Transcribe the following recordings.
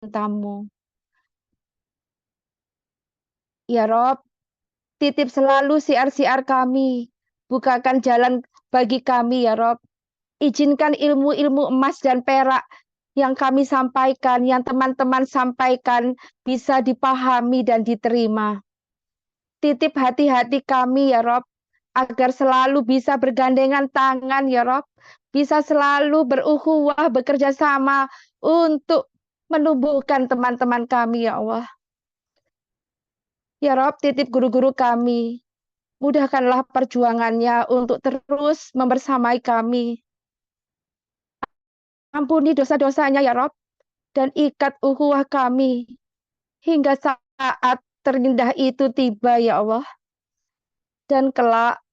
cintamu. Ya Rob, titip selalu siar-siar kami. Bukakan jalan bagi kami ya Rob. Izinkan ilmu-ilmu emas dan perak yang kami sampaikan, yang teman-teman sampaikan bisa dipahami dan diterima. Titip hati-hati kami ya Rob, agar selalu bisa bergandengan tangan ya Rob, bisa selalu berukhuwah, bekerja sama untuk menumbuhkan teman-teman kami ya Allah. Ya Rob, titip guru-guru kami, mudahkanlah perjuangannya untuk terus membersamai kami. Ampuni dosa-dosanya ya Rob, dan ikat ukhuwah kami hingga saat terindah itu tiba ya Allah. Dan kelak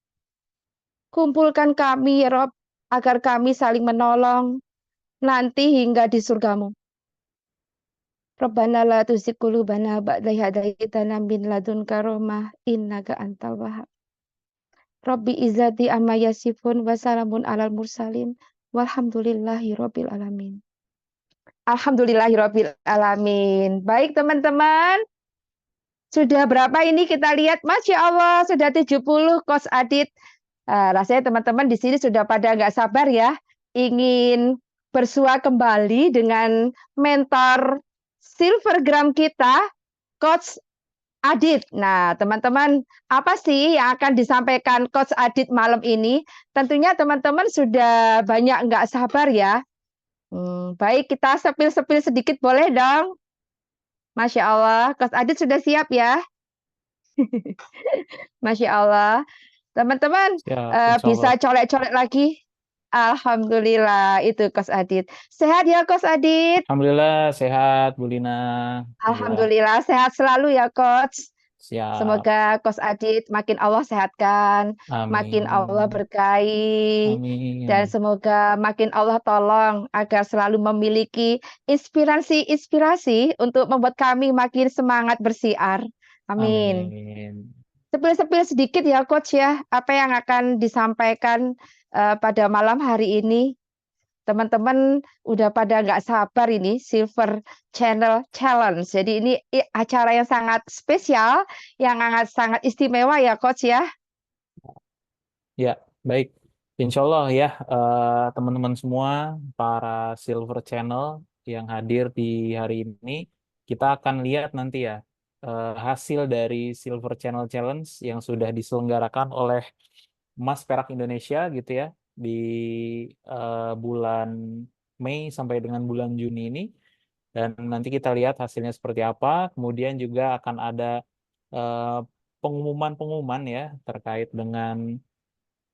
kumpulkan kami ya Rob, agar kami saling menolong nanti hingga di surgamu. Rabbana la tuzigh qulubana ba'da idh hadaitana min ladunka rahmah innaka antal wahhab. Rabbi izzati amma yasifun wa salamun alal mursalin walhamdulillahi rabbil alamin. Alhamdulillahi rabbil alamin. Baik teman-teman, sudah berapa ini kita lihat? Masya Allah, sudah 70 Coach Adit. Rasanya teman-teman di sini sudah pada nggak sabar ya, ingin bersua kembali dengan mentor Silvergram kita, Coach Adit. Nah, teman-teman, apa sih yang akan disampaikan Coach Adit malam ini? Tentunya teman-teman sudah banyak nggak sabar ya. Baik, kita sepil-sepil sedikit boleh dong? Masya Allah, Coach Adit sudah siap ya? Masya Allah. Teman-teman Siap, insya Allah. bisa colek-colek lagi. Alhamdulillah, itu Coach Adit. Sehat ya Coach Adit? Alhamdulillah sehat, Bu Lina. Alhamdulillah Alhamdulillah, sehat selalu ya Coach. siap. Semoga Coach Adit makin Allah sehatkan, makin Allah Amin. berkahi, dan Amin. semoga makin Allah tolong agar selalu memiliki inspirasi-inspirasi untuk membuat kami makin semangat bersiar. Amin. Amin. Sepil-sepil sedikit ya Coach ya, apa yang akan disampaikan pada malam hari ini. Teman-teman udah pada nggak sabar ini Silver Channel Challenge. Jadi ini acara yang sangat spesial, yang sangat istimewa ya Coach ya. Ya, baik. Insya Allah ya, teman-teman semua, para Silver Channel yang hadir di hari ini, kita akan lihat nanti ya, hasil dari Silver Channel Challenge yang sudah diselenggarakan oleh Mas Perak Indonesia gitu ya, di bulan Mei sampai dengan bulan Juni ini. Dan nanti kita lihat hasilnya seperti apa. Kemudian juga akan ada eh, pengumuman-pengumuman ya terkait dengan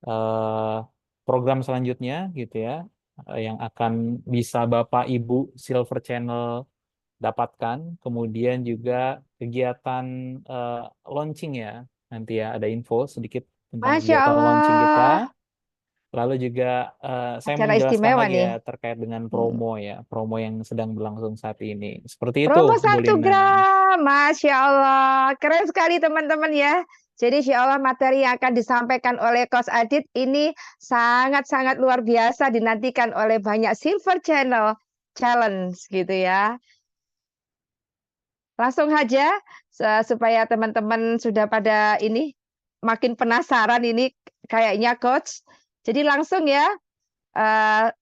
eh, program selanjutnya gitu ya, yang akan bisa Bapak Ibu Silver Channel dapatkan. Kemudian juga kegiatan eh, launching ya, nanti ya ada info sedikit tentang Masya kegiatan launching kita. Allah, Lalu juga saya acara menjelaskan istimewa lagi nih. ya terkait dengan Hmm. promo ya, promo yang sedang berlangsung saat ini. Seperti itu, Promo Bu satu Lina. gram, Masya Allah, keren sekali teman-teman ya. Jadi Insya Allah materi yang akan disampaikan oleh Coach Adit ini sangat-sangat luar biasa dinantikan oleh banyak Silver Channel Challenge gitu ya. Langsung aja supaya teman-teman sudah pada ini makin penasaran ini kayaknya Coach. Jadi langsung ya,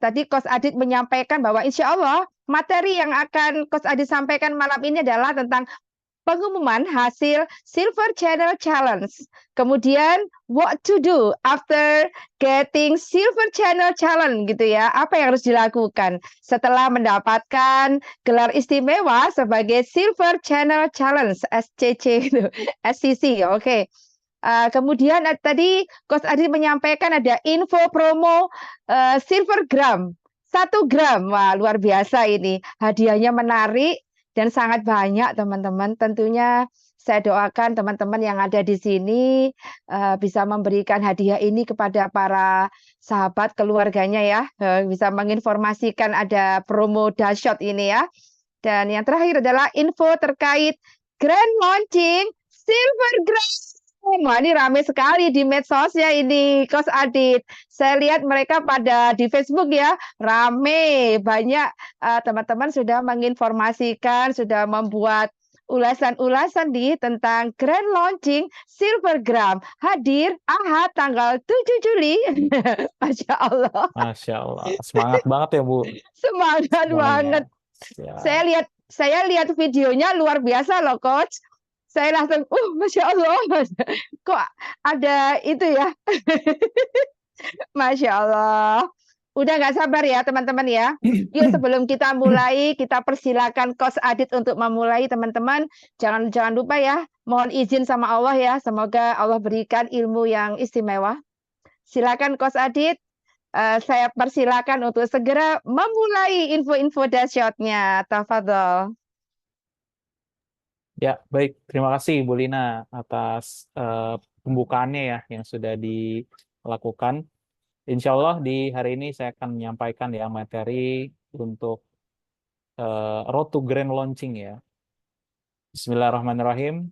tadi Coach Adit menyampaikan bahwa insya Allah materi yang akan Coach Adit sampaikan malam ini adalah tentang pengumuman hasil Silver Channel Challenge. Kemudian what to do after getting Silver Channel Challenge gitu ya. Apa yang harus dilakukan setelah mendapatkan gelar istimewa sebagai Silver Channel Challenge SCC gitu. SCC. Oke. Kemudian tadi Coach Adi menyampaikan ada info promo Silver Gram 1 gram. Wah, luar biasa ini. Hadiahnya menarik dan sangat banyak teman-teman. Tentunya saya doakan teman-teman yang ada di sini bisa memberikan hadiah ini kepada para sahabat keluarganya ya. Bisa menginformasikan ada promo dahsyat ini ya. Dan yang terakhir adalah info terkait grand launching Silver Gram. Wah, ini rame sekali di medsosnya ini, Kos Adit. Saya lihat mereka pada di Facebook ya, rame. Banyak teman-teman sudah menginformasikan, sudah membuat ulasan-ulasan tentang grand launching Silvergram hadir Ahad tanggal 7 Juli. Masya Allah, Masya Allah. Semangat banget ya, Bu. semangat Semuanya. banget. Siap. Saya lihat videonya luar biasa loh, Coach. Saya langsung, Masya Allah, kok ada itu ya, Masya Allah. Udah nggak sabar ya teman-teman ya. Yuk sebelum kita mulai, kita persilakan Coach Adit untuk memulai teman-teman. Jangan jangan lupa ya, mohon izin sama Allah ya. Semoga Allah berikan ilmu yang istimewa. Silakan Coach Adit. Saya persilakan untuk segera memulai info-info dahsyatnya. Tafadhol. Ya, baik. Terima kasih, Bu Lina, atas pembukaannya ya yang sudah dilakukan. Insya Allah di hari ini saya akan menyampaikan ya materi untuk Road to Grand Launching ya. Bismillahirrahmanirrahim.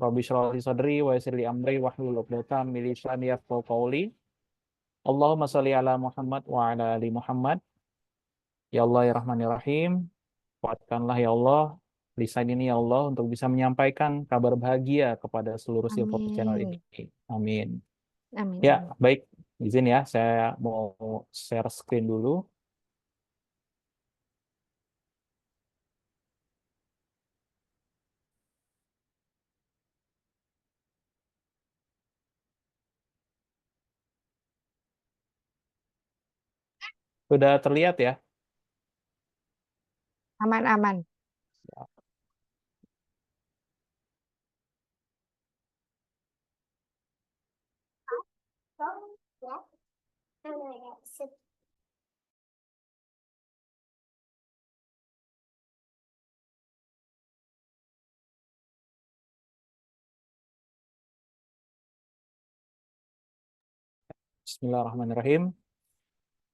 Rabbi shrah li sadri wa yassir li amri wahlul 'uqdatam min lisani yafqahu qawli. Allahumma sholli ala Muhammad wa ala ali Muhammad. Ya Allah ya Rahman ya Rahim. Kuatkanlah ya Allah lisan ini ya Allah untuk bisa menyampaikan kabar bahagia kepada seluruh Silver Channel ini. Amin. Amin. Amin. Ya, Amin. baik. Izin ya, saya mau share screen dulu. Sudah terlihat ya? Aman, aman. Bismillahirrahmanirrahim.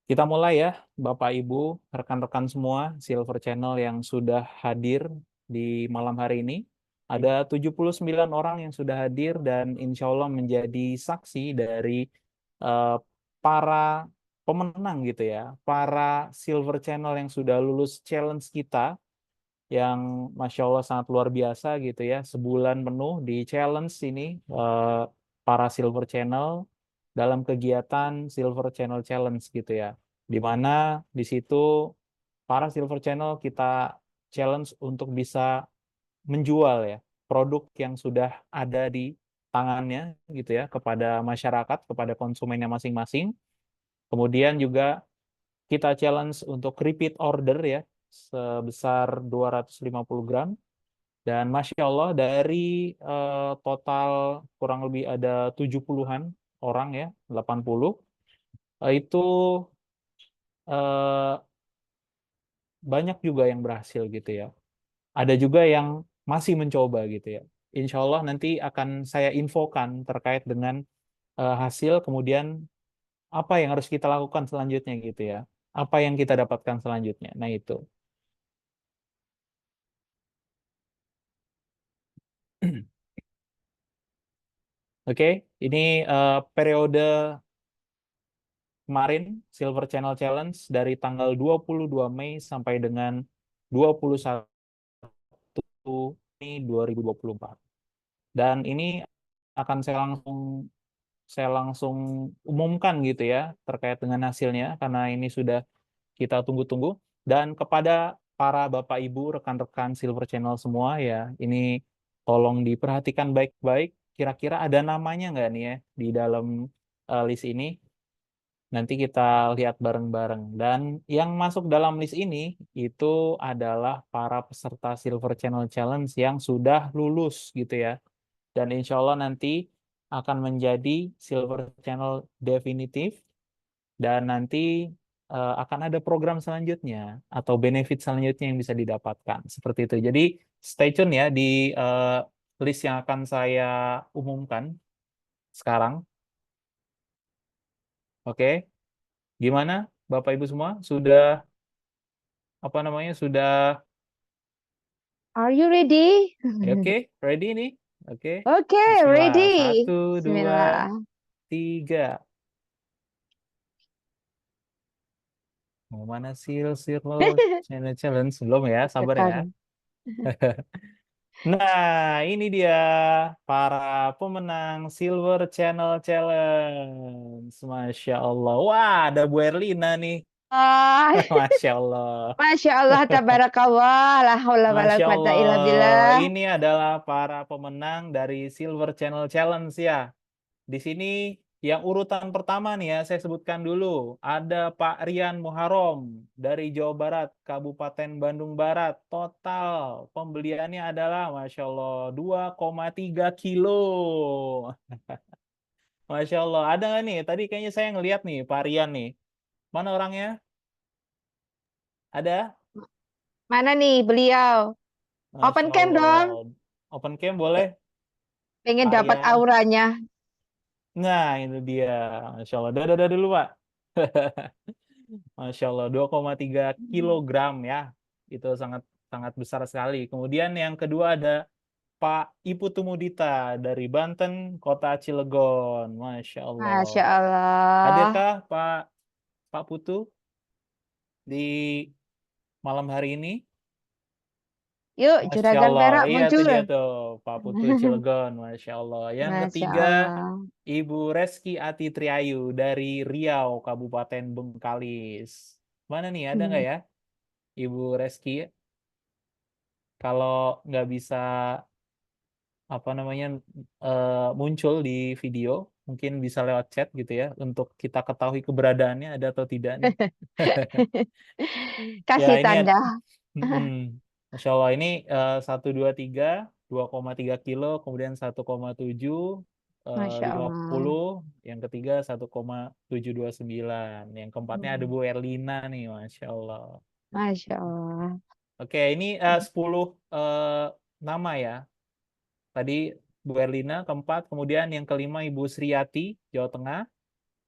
Kita mulai ya, Bapak Ibu, rekan-rekan semua Silver Channel yang sudah hadir di malam hari ini. Ada 79 orang yang sudah hadir dan insya Allah menjadi saksi dari eh, para pemenang gitu ya, para Silver Channel yang sudah lulus challenge kita, yang Masya Allah sangat luar biasa gitu ya. Sebulan penuh di challenge ini para Silver Channel dalam kegiatan Silver Channel Challenge gitu ya. Di mana di situ para Silver Channel kita challenge untuk bisa menjual ya produk yang sudah ada di tangannya gitu ya kepada masyarakat, kepada konsumennya masing-masing. Kemudian juga kita challenge untuk repeat order ya sebesar 250 gram. Dan Masya Allah dari total kurang lebih ada 70-an orang ya, 80, itu eh, banyak juga yang berhasil gitu ya. Ada juga yang masih mencoba gitu ya. Insya Allah nanti akan saya infokan terkait dengan hasil, kemudian apa yang harus kita lakukan selanjutnya gitu ya. Apa yang kita dapatkan selanjutnya. Nah itu. Oke, ini periode kemarin Silver Channel Challenge dari tanggal 22 Mei sampai dengan 21 Mei 2024. Dan ini akan saya langsung umumkan gitu ya terkait dengan hasilnya karena ini sudah kita tunggu-tunggu. Dan kepada para Bapak Ibu, rekan-rekan Silver Channel semua ya, ini tolong diperhatikan baik-baik. Kira-kira ada namanya nggak nih ya di dalam list ini? Nanti kita lihat bareng-bareng. Dan yang masuk dalam list ini itu adalah para peserta Silver Channel Challenge yang sudah lulus gitu ya. Dan insya Allah nanti akan menjadi Silver Channel definitif. Dan nanti akan ada program selanjutnya atau benefit selanjutnya yang bisa didapatkan. Seperti itu. Jadi stay tune ya di list yang akan saya umumkan sekarang. Oke, gimana Bapak Ibu semua? Sudah apa namanya? Sudah Are you ready? oke, ready nih? Oke. Oke, Bismillah. Satu, ready. dua, Bismillah. tiga. Mau mana Silver Channel Challenge? Belum ya, sabar ya. Deg-degan. Nah, ini dia para pemenang Silver Channel Challenge. Masya Allah. Wah, ada Bu Erlina nih. Ah, Masya Allah. Masya Allah, tabarakallah, la haula wala Masya quwata Allah. illa billah. Ini adalah para pemenang dari Silver Channel Challenge ya. Di sini yang urutan pertama nih ya, saya sebutkan dulu. Ada Pak Rian Muharom dari Jawa Barat, Kabupaten Bandung Barat. Total pembeliannya adalah, Masya Allah, 2,3 kilo. Masya Allah. Ada nggak nih? Tadi kayaknya saya ngeliat nih, Pak Rian nih. Mana orangnya? Ada? Mana nih beliau? Open Masya cam dong. Allah. Open cam boleh, Pengen Pak dapat Rian? auranya. Nah, itu dia. Masya Allah. Dadah dulu, Pak. Masya Allah, 2,3 kilogram ya. Itu sangat sangat besar sekali. Kemudian yang kedua ada Pak Ipu Tumudita dari Banten, Kota Cilegon. Masya Allah. Masya Allah. Hadirkah Pak Putu di malam hari ini? Yuk, Masya juragan Allah. perak Iya, itu muncul. dia tuh, Pak Putu Cilegon. Masya Allah. Yang Masya ketiga, Allah. Ibu Reski Ati Triayu dari Riau, Kabupaten Bengkalis. Mana nih, ada Hmm. nggak ya? Ibu Reski, kalau nggak bisa apa namanya muncul di video, mungkin bisa lewat chat gitu ya, untuk kita ketahui keberadaannya ada atau tidak nih. Ya Kasih ini tanda. mm-mm. Masya Allah ini 1, 2, 3, 2,3 kilo, kemudian 1,7, Masya 50, Allah. yang ketiga 1,729, yang keempatnya ada Hmm. Bu Erlina nih, Masya Allah. Masya Allah. Oke, ini 10 nama ya. Tadi Bu Erlina keempat, kemudian yang kelima Ibu Sriyati, Jawa Tengah,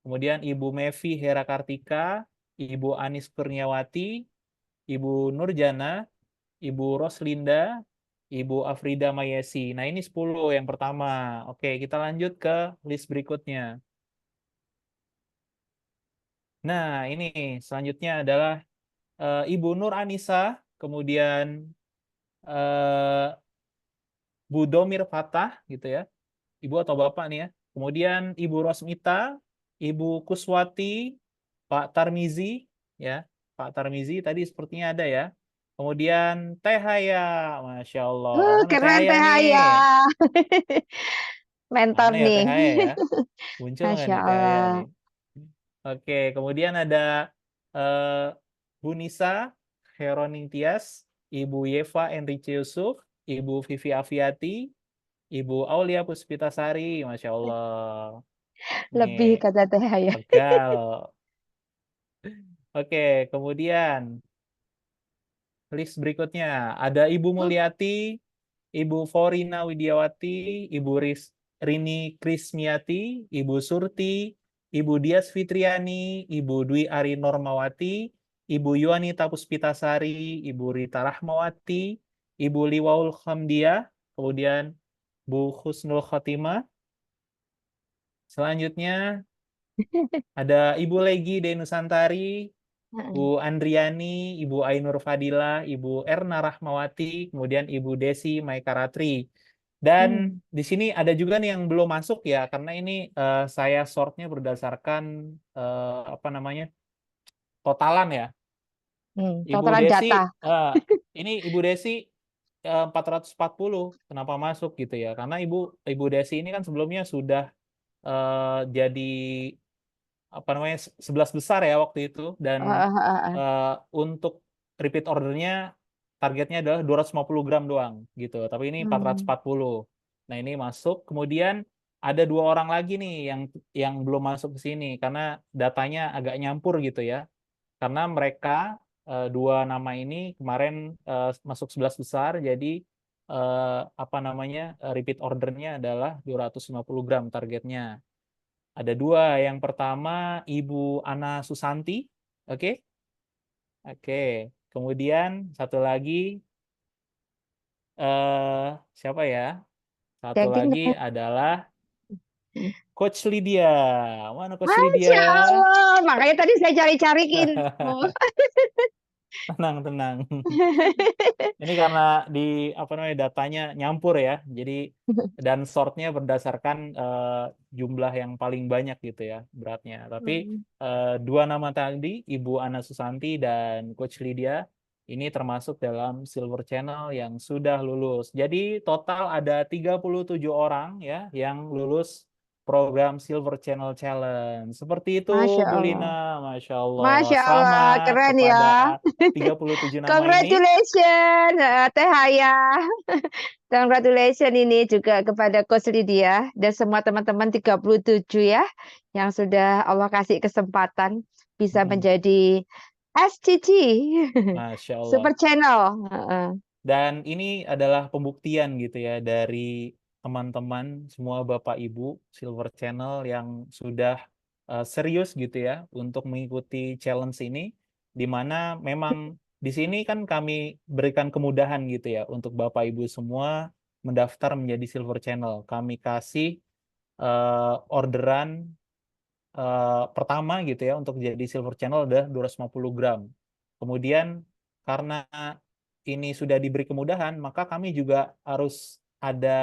kemudian Ibu Mevi Hera Kartika, Ibu Anis Kurniawati, Ibu Nurjana, Ibu Roslinda, Ibu Afrida Mayesi. Nah, ini 10 yang pertama. Oke, kita lanjut ke list berikutnya. Nah, ini selanjutnya adalah Ibu Nur Anissa, kemudian eh, Bu Domir Fatah gitu ya. Ibu atau Bapak nih ya. Kemudian Ibu Rosmita, Ibu Kuswati, Pak Tarmizi ya. Pak Tarmizi tadi sepertinya ada ya. Kemudian Teh Haya, Masya Allah. Mana Teh Keren Haya teh nih? Haya. Mentor Mana ya nih. Teh Haya ya? Muncul nggak Masya nih Teh Haya nih? Allah. Oke, kemudian ada eh, Bu Nisa Heroning Tias, Ibu Yeva Enrique Yusuf, Ibu Vivi Afiati, Ibu Aulia Puspitasari, Masya Allah. Nih, Lebih kata teh Haya. Tegal. Oke, kemudian list berikutnya ada Ibu Mulyati, Ibu Forina Widiawati, Ibu Rini Krismiati, Ibu Surti, Ibu Dias Fitriani, Ibu Dwi Ari Normawati, Ibu Yuanita Puspitasari, Ibu Rita Rahmawati, Ibu Liwaul Hamdia, kemudian Bu Husnul Khotimah. Selanjutnya ada Ibu Legi Denusantari, Bu Andriani, Ibu Ainur Fadila, Ibu Erna Rahmawati, kemudian Ibu Desi Maikaratri. Dan Hmm. di sini ada juga nih yang belum masuk ya, karena ini saya sortnya berdasarkan apa namanya totalan ya. Ibu Totalan Desi, data. eh, ini Ibu Desi 440, kenapa masuk gitu ya? Karena Ibu Desi ini kan sebelumnya sudah jadi apa namanya 11 besar ya waktu itu, dan eh, untuk repeat ordernya targetnya adalah 250 gram doang gitu, tapi ini Hmm. 440. Nah, ini masuk. Kemudian ada 2 orang lagi nih yang belum masuk ke sini karena datanya agak nyampur gitu ya, karena mereka 2 nama ini kemarin masuk 11 besar, jadi apa namanya repeat ordernya adalah 250 gram targetnya. Ada 2. Yang pertama Ibu Ana Susanti. Oke. Oke. Kemudian satu lagi siapa ya? Satu Daging. lagi adalah Coach Lydia. Mana Coach Masya Lydia? Allah, makanya tadi saya cari-cariin. Oh. Tenang, tenang. Ini karena di apa namanya datanya nyampur ya. Jadi dan sortnya berdasarkan jumlah yang paling banyak gitu ya beratnya. Tapi dua nama tadi, Ibu Ana Susanti dan Coach Lydia, ini termasuk dalam Silver Channel yang sudah lulus. Jadi total ada 37 orang ya yang lulus program Silver Channel Challenge. Seperti itu, Masya Bu Lina. Allah. Masya Allah. Masya Allah, Selamat keren kepada ya. 37 nama ini. Congratulations, Teh Haya. Congratulations ini juga kepada Coach Lydia dan semua teman-teman 37 ya yang sudah Allah kasih kesempatan bisa Mm-mm. menjadi SCC Masya Allah. Super Channel. Heeh. Dan ini adalah pembuktian gitu ya dari teman-teman semua Bapak Ibu Silver Channel yang sudah serius gitu ya untuk mengikuti challenge ini, di mana memang di sini kan kami berikan kemudahan gitu ya untuk Bapak Ibu semua mendaftar menjadi Silver Channel. Kami kasih orderan pertama gitu ya untuk jadi Silver Channel udah 250 gram. Kemudian karena ini sudah diberi kemudahan, maka kami juga harus ada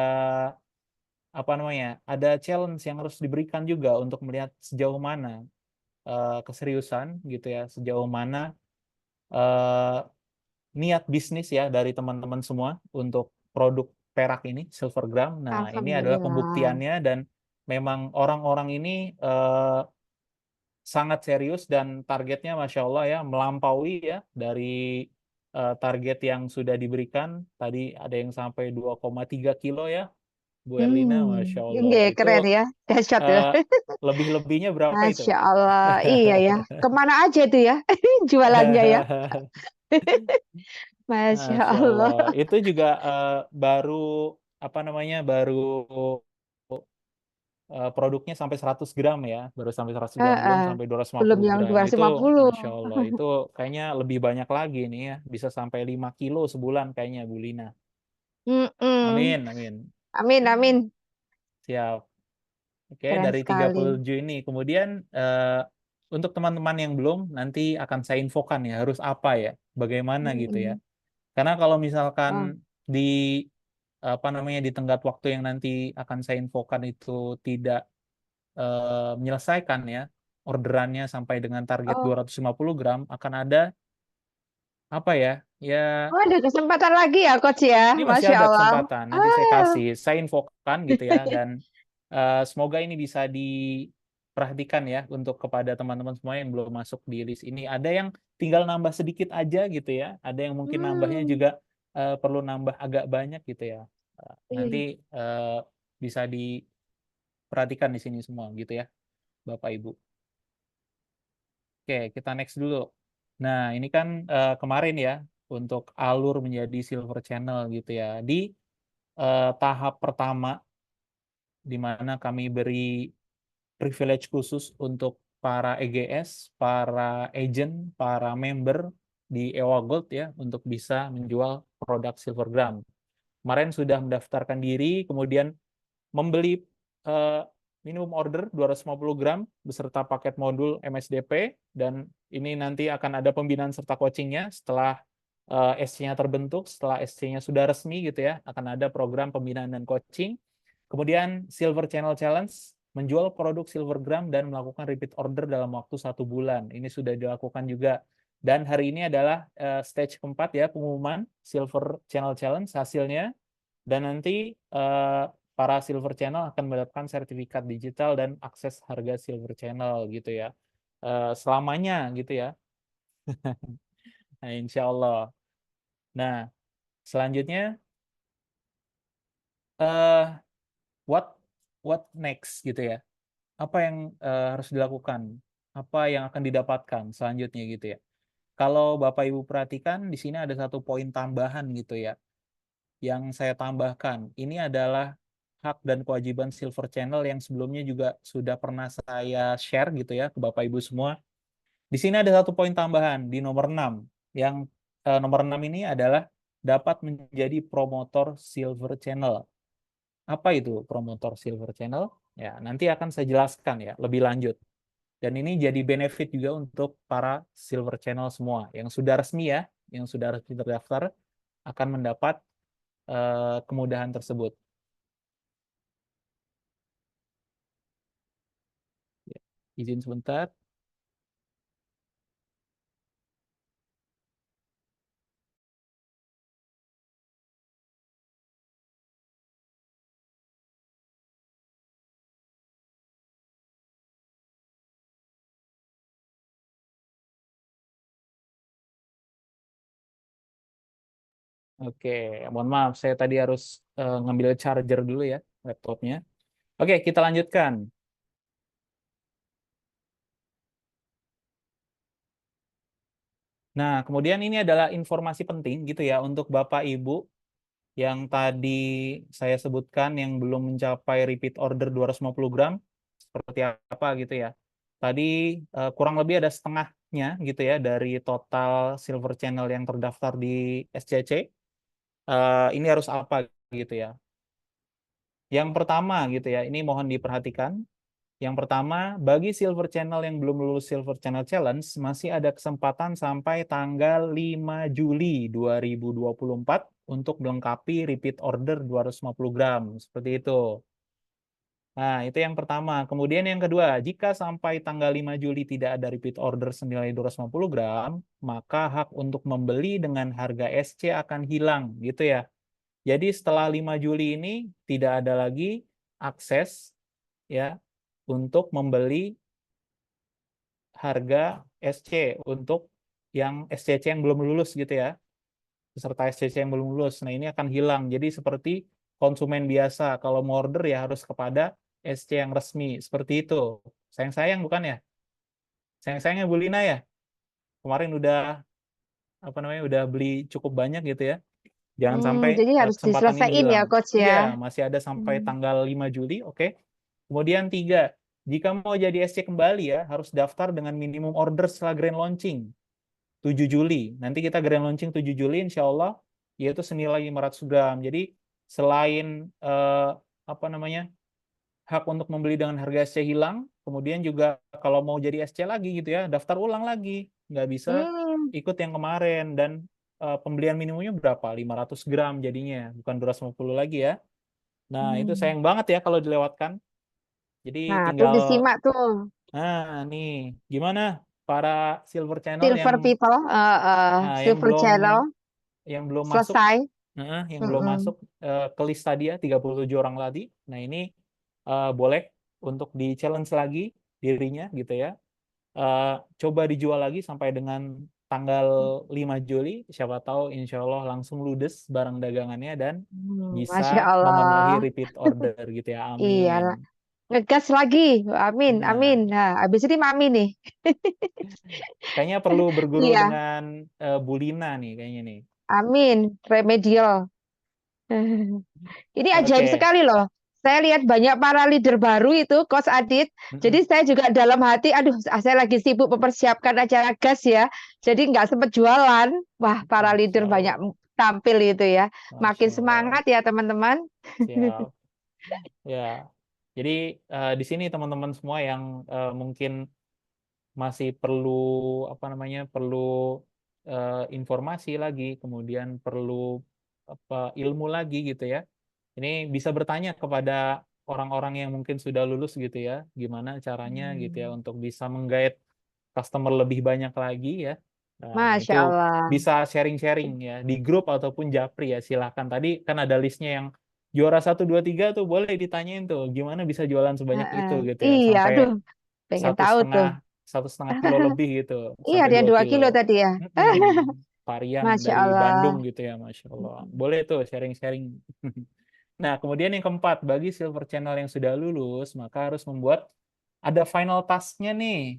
apa namanya, ada challenge yang harus diberikan juga untuk melihat sejauh mana keseriusan gitu ya, sejauh mana eh, niat bisnis ya dari teman-teman semua untuk produk perak ini, Silver Gram. Nah, ini adalah Alhamdulillah. pembuktiannya dan memang orang-orang ini sangat serius dan targetnya Masya Allah ya melampaui ya dari target yang sudah diberikan. Tadi ada yang sampai 2,3 kilo ya, Bu Erlina, Masya Allah. Nggih, Itu keren ya, dahsyat ya. eh, lebih-lebihnya berapa itu? Masya Allah, iya ya. Kemana aja itu ya jualannya ya. Masya Masya Allah. Allah. Itu juga baru apa namanya baru produknya sampai 100 gram ya, baru sampai 100 gram, belum Heeh. sampai dua ratus lima Belum puluh yang gram. Itu 250. Masya Allah, itu kayaknya lebih banyak lagi nih ya, bisa sampai 5 kilo sebulan kayaknya Bu Lina. Mm-mm. Amin, amin. Amin, amin. Siap. Oke, Keren dari sekali. 37 ini. Kemudian untuk teman-teman yang belum, nanti akan saya infokan ya, harus apa ya, bagaimana gitu ya. Mm-mm. Karena kalau misalkan Oh, di apa namanya di tenggat waktu yang nanti akan saya infokan itu tidak menyelesaikan ya orderannya sampai dengan target oh, 250 gram, akan ada apa ya? Ya, oh, ada kesempatan lagi ya, Coach ya. ini masih Masya ada Allah. kesempatan. Nanti Ah. saya infokan gitu ya, dan semoga ini bisa diperhatikan ya untuk kepada teman-teman semua yang belum masuk di list ini. Ada yang tinggal nambah sedikit aja gitu ya. Ada yang mungkin nambahnya Hmm. juga perlu nambah agak banyak gitu ya. Nanti Ih. bisa diperhatikan di sini semua gitu ya, Bapak Ibu. Oke, kita next dulu. Nah, ini kan kemarin ya untuk alur menjadi Silver Channel gitu ya. Di tahap pertama di mana kami beri privilege khusus untuk para EGS, para agent, para member di EWA Gold ya untuk bisa menjual produk Silvergram. Kemarin sudah mendaftarkan diri, kemudian membeli eh, minimum order 250 gram beserta paket modul MSDP, dan ini nanti akan ada pembinaan serta coachingnya setelah SC-nya terbentuk, setelah SC-nya sudah resmi gitu ya, akan ada program pembinaan dan coaching. Kemudian Silver Channel Challenge, menjual produk Silvergram dan melakukan repeat order dalam waktu 1 bulan. Ini sudah dilakukan juga. Dan hari ini adalah stage keempat ya, pengumuman Silver Channel Challenge hasilnya. Dan nanti para Silver Channel akan mendapatkan sertifikat digital dan akses harga Silver Channel gitu ya. Selamanya gitu ya. Nah, insya Allah. Nah, selanjutnya eh what what next gitu ya. Apa yang harus dilakukan? Apa yang akan didapatkan selanjutnya gitu ya. Kalau Bapak Ibu perhatikan di sini ada satu poin tambahan gitu ya yang saya tambahkan. Ini adalah hak dan kewajiban Silver Channel yang sebelumnya juga sudah pernah saya share gitu ya ke Bapak Ibu semua. Di sini ada satu poin tambahan di nomor 6. Yang nomor 6 ini adalah dapat menjadi promotor Silver Channel. Apa itu promotor Silver Channel? Ya, nanti akan saya jelaskan ya lebih lanjut. Dan ini jadi benefit juga untuk para Silver Channel semua yang sudah resmi ya, yang sudah resmi terdaftar akan mendapat kemudahan tersebut. Ya, izin sebentar. Oke, mohon maaf saya tadi harus ngambil charger dulu ya laptopnya. Oke, kita lanjutkan. Nah, kemudian ini adalah informasi penting gitu ya untuk Bapak Ibu yang tadi saya sebutkan yang belum mencapai repeat order 250 gram seperti apa gitu ya. Tadi kurang lebih ada setengahnya gitu ya dari total Silver Channel yang terdaftar di SCC. Ini harus apa gitu ya. Yang pertama gitu ya, ini mohon diperhatikan. Yang pertama, bagi Silver Channel yang belum lulus Silver Channel Challenge, masih ada kesempatan sampai tanggal 5 Juli 2024 untuk melengkapi repeat order 250 gram. Seperti itu. Nah, itu yang pertama. Kemudian yang kedua, jika sampai tanggal 5 Juli tidak ada repeat order senilai 250 gram, maka hak untuk membeli dengan harga SC akan hilang, gitu ya. Jadi setelah 5 Juli ini tidak ada lagi akses ya untuk membeli harga SC untuk yang SCC yang belum lulus gitu ya. Peserta SCC yang belum lulus. Nah, ini akan hilang. Jadi seperti konsumen biasa kalau mau order ya harus kepada SC yang resmi. Seperti itu. Sayang-sayang bukan ya? Sayang-sayangnya Bu Lina ya. Kemarin udah apa namanya udah beli cukup banyak gitu ya. Jangan sampai Jadi harus kesempatan ini diselesaikan ya, hilang. Coach Iya, ya. masih ada sampai Hmm. tanggal 5 Juli, oke. Kemudian tiga, jika mau jadi SC kembali ya, harus daftar dengan minimum order setelah grand launching 7 Juli. Nanti kita grand launching 7 Juli insya Allah, yaitu senilai 500 gram. Jadi selain apa namanya hak untuk membeli dengan harga SC hilang, kemudian juga kalau mau jadi SC lagi gitu ya, daftar ulang lagi. Nggak bisa Hmm. ikut yang kemarin. Dan pembelian minimumnya berapa? 500 gram jadinya, bukan 250 lagi ya. Nah, itu Hmm. sayang banget ya kalau dilewatkan. Jadi Nah, tuh tinggal, disimak tuh. nih, gimana para Silver Channel Silver people, yang Silver belum Channel, masuk, selesai. yang belum Mm-mm. masuk ke list tadi ya 37 orang tadi. Nah, ini boleh untuk di challenge lagi dirinya gitu ya. Eh, Coba dijual lagi sampai dengan tanggal 5 Juli, siapa tahu insya Allah langsung ludes barang dagangannya dan bisa Masya memenuhi Allah. repeat order gitu ya. Iya, Amin. ngegas lagi. Amin, amin. Nah, Nah, habis ini mami nih. kayaknya perlu berguru Iya, dengan Bu Lina nih kayaknya nih. amin. Remedial. Ini ajaib Oke. sekali loh. Saya lihat banyak para leader baru itu, Coach Adit. Jadi Mm-mm. saya juga dalam hati, aduh, saya lagi sibuk mempersiapkan acara gas ya. Jadi nggak sempat jualan. Wah, para Masya leader banyak Allah. tampil itu ya. Makin Masya Allah. semangat ya teman-teman. Siap. Ya. Jadi di sini teman-teman semua yang mungkin masih perlu apa namanya perlu informasi lagi, kemudian perlu apa ilmu lagi gitu ya. Ini bisa bertanya kepada orang-orang yang mungkin sudah lulus gitu ya, gimana caranya gitu ya Hmm. untuk bisa menggait customer lebih banyak lagi ya. Nah, itu Masya Allah. bisa sharing-sharing ya di grup ataupun Japri ya. Silahkan. Tadi kan ada listnya yang juara 1, 2, 3 tuh boleh ditanyain tuh gimana bisa jualan sebanyak itu gitu ya. Iya, Sampai aduh, pengen satu tahu tuh. setengah 1,5 kilo lebih gitu Iya, sampai ada yang 2 kilo. 2 kilo tadi ya. Mm-mm. Varian Masya dari Bandung Allah. gitu ya, Masya Allah. Boleh tuh sharing-sharing. Nah, kemudian yang keempat, bagi Silver Channel yang sudah lulus, maka harus membuat ada final task-nya nih,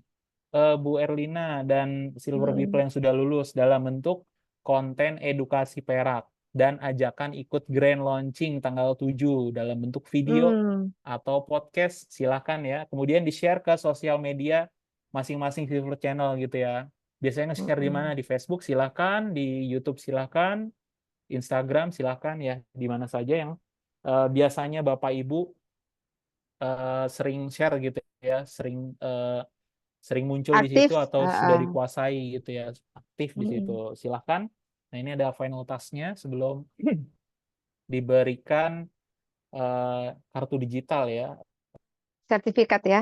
Bu Erlina dan Silver People Hmm. yang sudah lulus dalam bentuk konten edukasi perak dan ajakan ikut grand launching tanggal 7 dalam bentuk video Hmm. atau podcast, silahkan ya. Kemudian di-share ke sosial media masing-masing Silver Channel gitu ya. Biasanya nge-share di mana? Hmm. Di Facebook silahkan, di YouTube silahkan, Instagram silahkan ya, di mana saja yang biasanya Bapak Ibu sering share gitu ya, sering muncul di situ Aktif. atau sudah dikuasai gitu ya, aktif di situ. Mm-mm. Silahkan. Nah, ini ada final task-nya sebelum diberikan kartu digital ya, Sertifikat ya.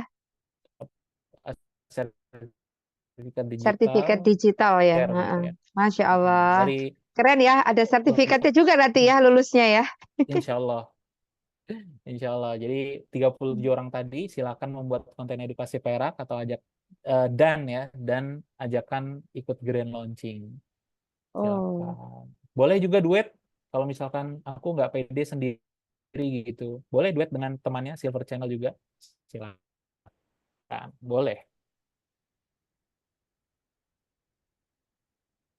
sertifikat digital, Sertifikat digital ya. share gitu Heeh. ya. Masya Allah. Dari Keren ya, ada sertifikatnya juga nanti ya lulusnya ya. Insya Allah, Insya Allah. Jadi 37 orang tadi silakan membuat konten edukasi perak atau dan ajakan ikut grand launching. Oh, Silakan. Boleh juga duet kalau misalkan aku nggak pede sendiri gitu. Boleh duet dengan temannya Silver Channel juga. Silakan. Boleh.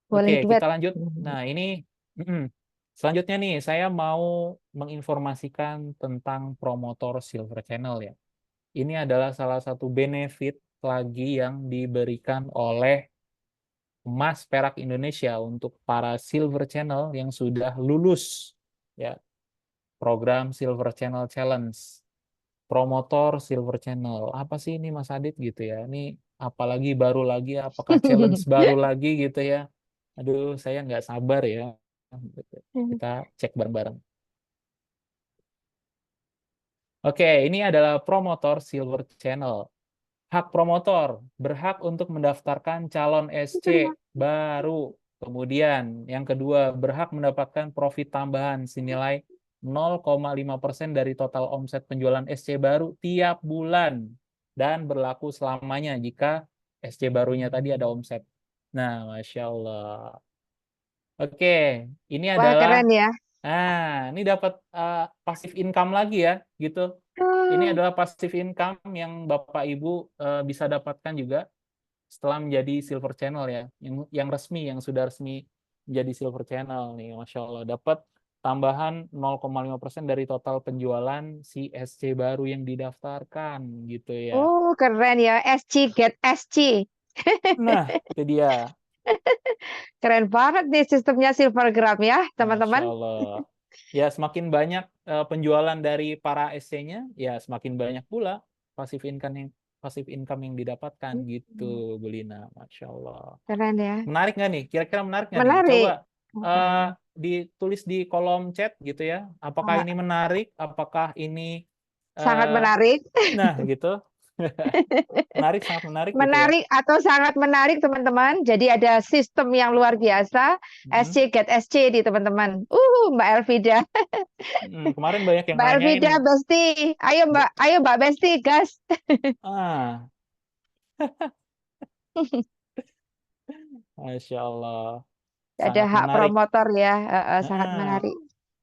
Oke, boleh kita duet. lanjut. Nah, ini mm, selanjutnya nih saya mau menginformasikan tentang promotor Silver Channel ya. Ini adalah salah satu benefit lagi yang diberikan oleh Emas Perak Indonesia untuk para Silver Channel yang sudah lulus ya program Silver Channel Challenge. Promotor Silver Channel. Apa sih ini Mas Adit gitu ya? Ini apalagi baru lagi, apakah challenge baru lagi gitu ya? Aduh, saya nggak sabar ya. Kita cek bareng-bareng. Oke, ini adalah promotor Silver Channel. Hak promotor berhak untuk mendaftarkan calon SC baru. Kemudian yang kedua berhak mendapatkan profit tambahan senilai 0,5% dari total omset penjualan SC baru tiap bulan dan berlaku selamanya jika SC barunya tadi ada omset. Nah, Masya Allah. Oke, ini Wah, adalah, keren ya. ini dapat passive income lagi ya, gitu. Ini Oh, adalah passive income yang Bapak Ibu bisa dapatkan juga setelah menjadi Silver Channel ya, yang resmi, yang sudah resmi menjadi Silver Channel nih, Masya Allah. Dapat tambahan 0,5% dari total penjualan si SC baru yang didaftarkan gitu ya. oh, keren ya. SC Get SC. Nah, itu dia. Keren banget nih sistemnya Silvergram ya, Masya teman-teman. Allah. Ya, semakin banyak penjualan dari para SC-nya, ya semakin banyak pula passive income yang didapatkan gitu, Bu Lina. Masya Allah. Keren ya. Menarik nggak nih? Kira-kira menarik nggak nih? Coba Menarik. eh, Heeh. ditulis di kolom chat gitu ya. Apakah ini menarik? Apakah ini Sangat eh, menarik. nah gitu? Menarik, sangat menarik gitu ya. Menarik atau sangat menarik, teman-teman. Jadi ada sistem yang luar biasa. Mm-mm. SC Get SC di teman-teman. Mbak Elvida. Kemarin banyak yang Mbak nanyain. Elvida, Besti. Ayo Mbak, Ba- ayo Mbak Besti, gas. Ah, Masya Allah, Ada sangat hak menarik. promotor ya, sangat Ah, menarik.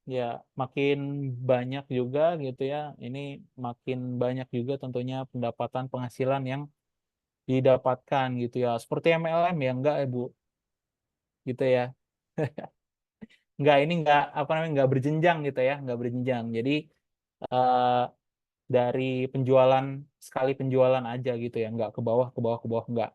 ya, makin banyak juga gitu ya. Ini makin banyak juga tentunya pendapatan penghasilan yang didapatkan gitu ya. Seperti MLM ya, enggak ya Bu? Gitu ya. Enggak, ini enggak apa namanya enggak berjenjang gitu ya, enggak berjenjang. Jadi eh, dari penjualan sekali penjualan aja gitu ya, enggak ke bawah ke bawah ke bawah enggak.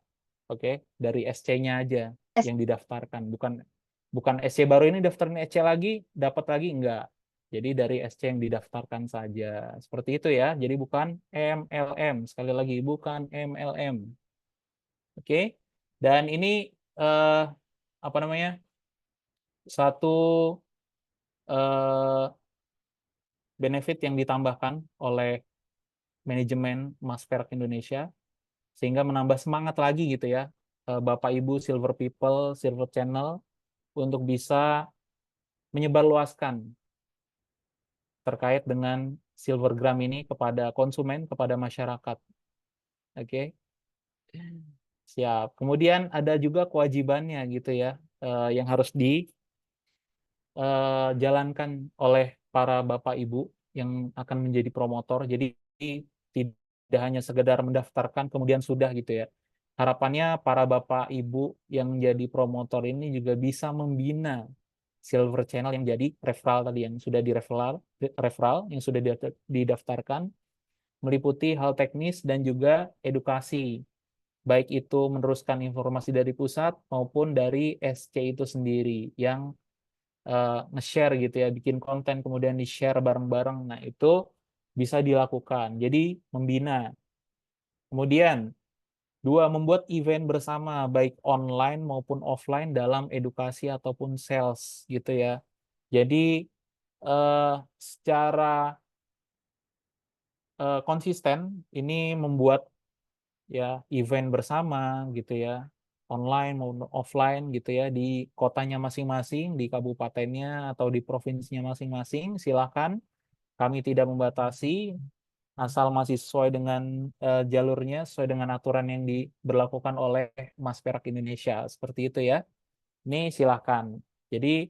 Oke, dari SC-nya aja Es- yang didaftarkan, bukan bukan SC baru ini daftarin SC lagi, dapat lagi enggak. Jadi dari SC yang didaftarkan saja. Seperti itu ya. Jadi bukan MLM. Sekali lagi bukan MLM. Oke. Dan ini eh, apa namanya? Satu eh, benefit yang ditambahkan oleh manajemen Mas Perak Indonesia sehingga menambah semangat lagi gitu ya Bapak Ibu Silver People, Silver Channel untuk bisa menyebarluaskan terkait dengan Silvergram ini kepada konsumen, kepada masyarakat. Oke, siap. Kemudian ada juga kewajibannya gitu ya yang harus dijalankan oleh para Bapak Ibu yang akan menjadi promotor. Jadi tidak hanya sekedar mendaftarkan kemudian sudah gitu ya. Harapannya para Bapak Ibu yang menjadi promotor ini juga bisa membina Silver Channel yang jadi referral tadi yang sudah di referral yang sudah didaftarkan meliputi hal teknis dan juga edukasi baik itu meneruskan informasi dari pusat maupun dari SC itu sendiri yang nge-share gitu ya, bikin konten kemudian di-share bareng-bareng. Nah, itu bisa dilakukan. Jadi membina. Kemudian dua, membuat event bersama baik online maupun offline dalam edukasi ataupun sales gitu ya. Jadi secara konsisten ini membuat ya event bersama gitu ya, online maupun offline gitu ya, di kotanya masing-masing, di kabupatennya atau di provinsinya masing-masing. Silakan, kami tidak membatasi, asal masih sesuai dengan jalurnya, sesuai dengan aturan yang diberlakukan oleh Mas Perak Indonesia, seperti itu ya. Ini silahkan. Jadi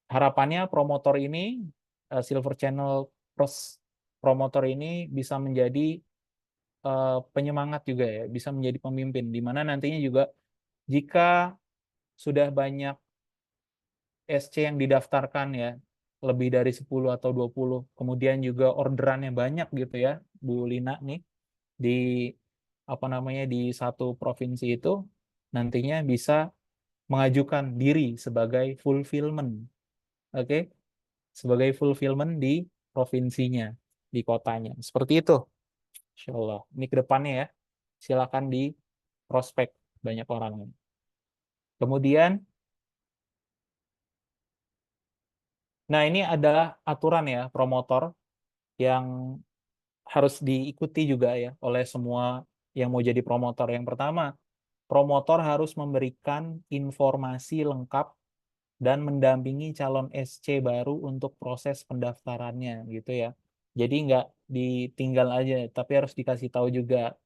harapannya promotor ini, Silver Channel Plus promotor ini bisa menjadi penyemangat juga ya, bisa menjadi pemimpin, di mana nantinya juga jika sudah banyak SC yang didaftarkan ya, lebih dari 10 atau 20, kemudian juga orderannya banyak gitu ya, Bu Lina nih, di apa namanya, di satu provinsi itu, nantinya bisa mengajukan diri sebagai fulfillment, oke, sebagai fulfillment di provinsinya, di kotanya, seperti itu. Insya Allah ini ke depannya ya, silakan di prospek banyak orang. Kemudian, nah ini adalah aturan ya promotor yang harus diikuti juga ya oleh semua yang mau jadi promotor. Yang pertama, promotor harus memberikan informasi lengkap dan mendampingi calon SC baru untuk proses pendaftarannya gitu ya. Jadi nggak ditinggal aja, tapi harus dikasih tahu juga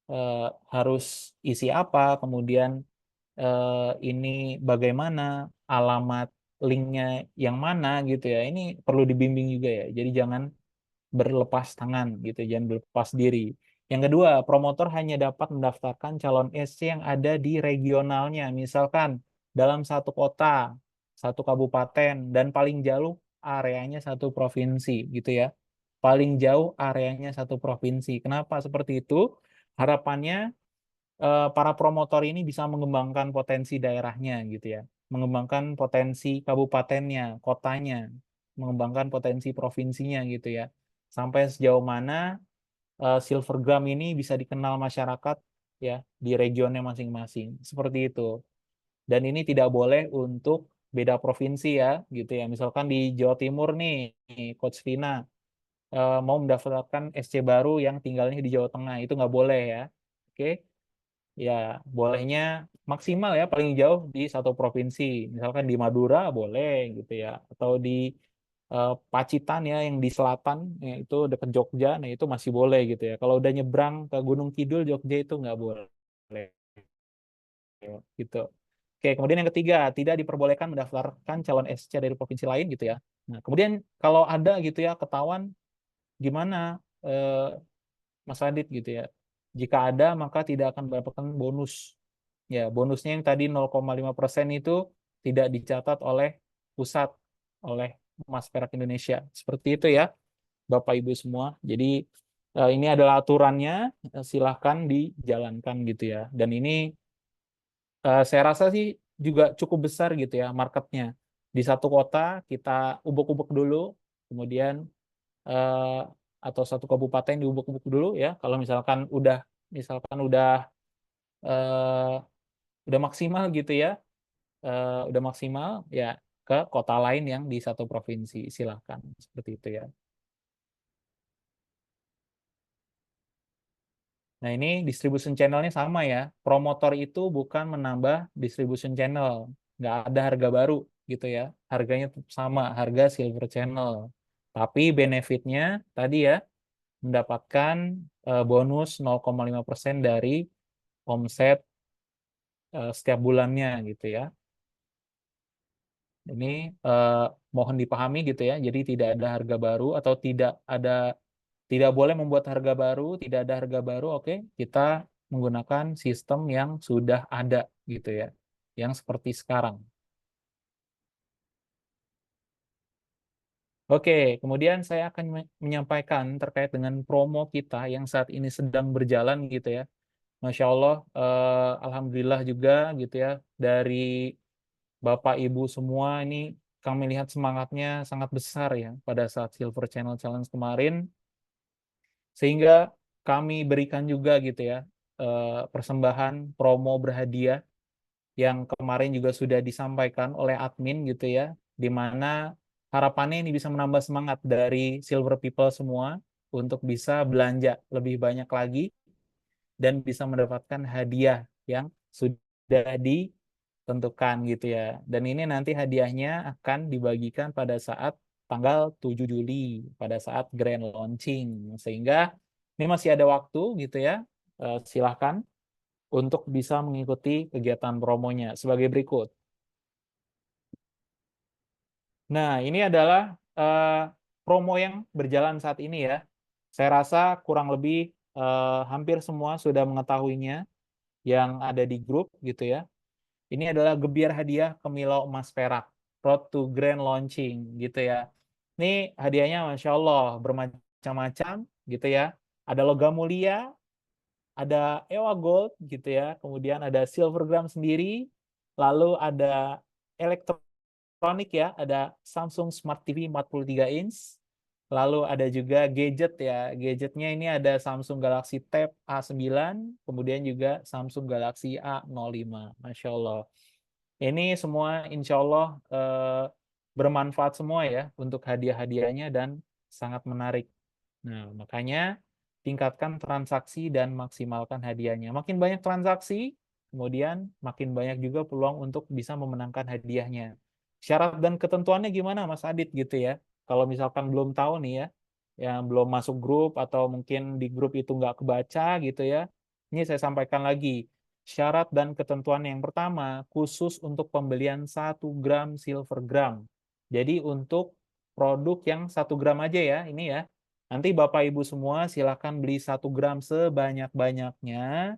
eh, harus isi apa, kemudian ini bagaimana, alamat linknya yang mana gitu ya. Ini perlu dibimbing juga ya. Jadi jangan berlepas tangan gitu, jangan berlepas diri. Yang kedua, promotor hanya dapat mendaftarkan calon SC yang ada di regionalnya, misalkan dalam satu kota, satu kabupaten, dan paling jauh areanya satu provinsi gitu ya. Paling jauh areanya satu provinsi. Kenapa seperti itu? Harapannya para promotor ini bisa mengembangkan potensi daerahnya gitu ya, mengembangkan potensi kabupatennya, kotanya, mengembangkan potensi provinsinya gitu ya. Sampai sejauh mana Silvergram ini bisa dikenal masyarakat ya di regionnya masing-masing. Seperti itu. Dan ini tidak boleh untuk beda provinsi ya gitu ya. Misalkan di Jawa Timur nih, Coach Vina mau mendaftarkan SC baru yang tinggalnya di Jawa Tengah, itu nggak boleh ya. Oke. Ya, bolehnya maksimal ya paling jauh di satu provinsi. Misalkan di Madura boleh gitu ya, atau di Pacitan ya yang di selatan, ya, itu dekat Jogja, nah itu masih boleh gitu ya. Kalau udah nyebrang ke Gunung Kidul, Jogja itu nggak boleh gitu. Oke, kemudian yang ketiga, tidak diperbolehkan mendaftarkan calon SC dari provinsi lain gitu ya. Nah, kemudian kalau ada gitu ya ketahuan, gimana Mas Adit gitu ya. Jika ada, maka tidak akan mendapatkan bonus. Ya, bonusnya yang tadi 0,5% itu tidak dicatat oleh pusat, oleh Mas Perak Indonesia. Seperti itu ya, Bapak Ibu semua. Jadi ini adalah aturannya, silahkan dijalankan gitu ya. Dan ini saya rasa sih juga cukup besar gitu ya marketnya. Di satu kota kita ubek-ubek dulu, kemudian eh, atau satu kabupaten diubek-ubek dulu ya. Kalau misalkan eh, udah maksimal gitu ya, udah maksimal ya ke kota lain yang di satu provinsi, silahkan seperti itu ya. Nah ini distribution channelnya sama ya. Promotor itu bukan menambah distribution channel, nggak ada harga baru gitu ya. Harganya tetap sama, harga silver channel. Tapi benefitnya tadi ya, mendapatkan bonus 0,5% dari omset setiap bulannya gitu ya. Ini eh, mohon dipahami gitu ya. Jadi tidak ada harga baru atau tidak boleh membuat harga baru, tidak ada harga baru. Oke, kita menggunakan sistem yang sudah ada gitu ya, yang seperti sekarang. Oke, kemudian saya akan menyampaikan terkait dengan promo kita yang saat ini sedang berjalan gitu ya. Masya Allah, Alhamdulillah juga gitu ya, dari Bapak Ibu semua ini kami lihat semangatnya sangat besar ya pada saat Silver Channel Challenge kemarin, sehingga kami berikan juga gitu ya persembahan promo berhadiah yang kemarin juga sudah disampaikan oleh admin gitu ya, di mana harapannya ini bisa menambah semangat dari Silver People semua untuk bisa belanja lebih banyak lagi dan bisa mendapatkan hadiah yang sudah ditentukan gitu ya. Dan ini nanti hadiahnya akan dibagikan pada saat tanggal 7 Juli pada saat grand launching. Sehingga ini masih ada waktu gitu ya. Silahkan untuk bisa mengikuti kegiatan promonya sebagai berikut. Nah, ini adalah promo yang berjalan saat ini ya. Saya rasa kurang lebih hampir semua sudah mengetahuinya yang ada di grup gitu ya. Ini adalah gebiar hadiah Kemilau Emas Perak, Road to Grand Launching gitu ya. Ini hadiahnya Masya Allah bermacam-macam gitu ya. Ada logam mulia, ada Ewa Gold gitu ya. Kemudian ada Silvergram sendiri, lalu ada elektronik ya, ada Samsung Smart TV 43 inch. Lalu ada juga gadget ya. Gadgetnya ini ada Samsung Galaxy Tab A9, kemudian juga Samsung Galaxy A05. Masya Allah. Ini semua insya Allah bermanfaat semua ya untuk hadiah-hadiahnya dan sangat menarik. Nah, makanya tingkatkan transaksi dan maksimalkan hadiahnya. Makin banyak transaksi, kemudian makin banyak juga peluang untuk bisa memenangkan hadiahnya. Syarat dan ketentuannya gimana, Mas Adit gitu ya? Kalau misalkan belum tahu nih ya, yang belum masuk grup atau mungkin di grup itu nggak kebaca gitu ya, ini saya sampaikan lagi. Syarat dan ketentuan yang pertama, khusus untuk pembelian 1 gram silver gram. Jadi untuk produk yang 1 gram aja ya, ini ya. Nanti Bapak Ibu semua silakan beli 1 gram sebanyak-banyaknya.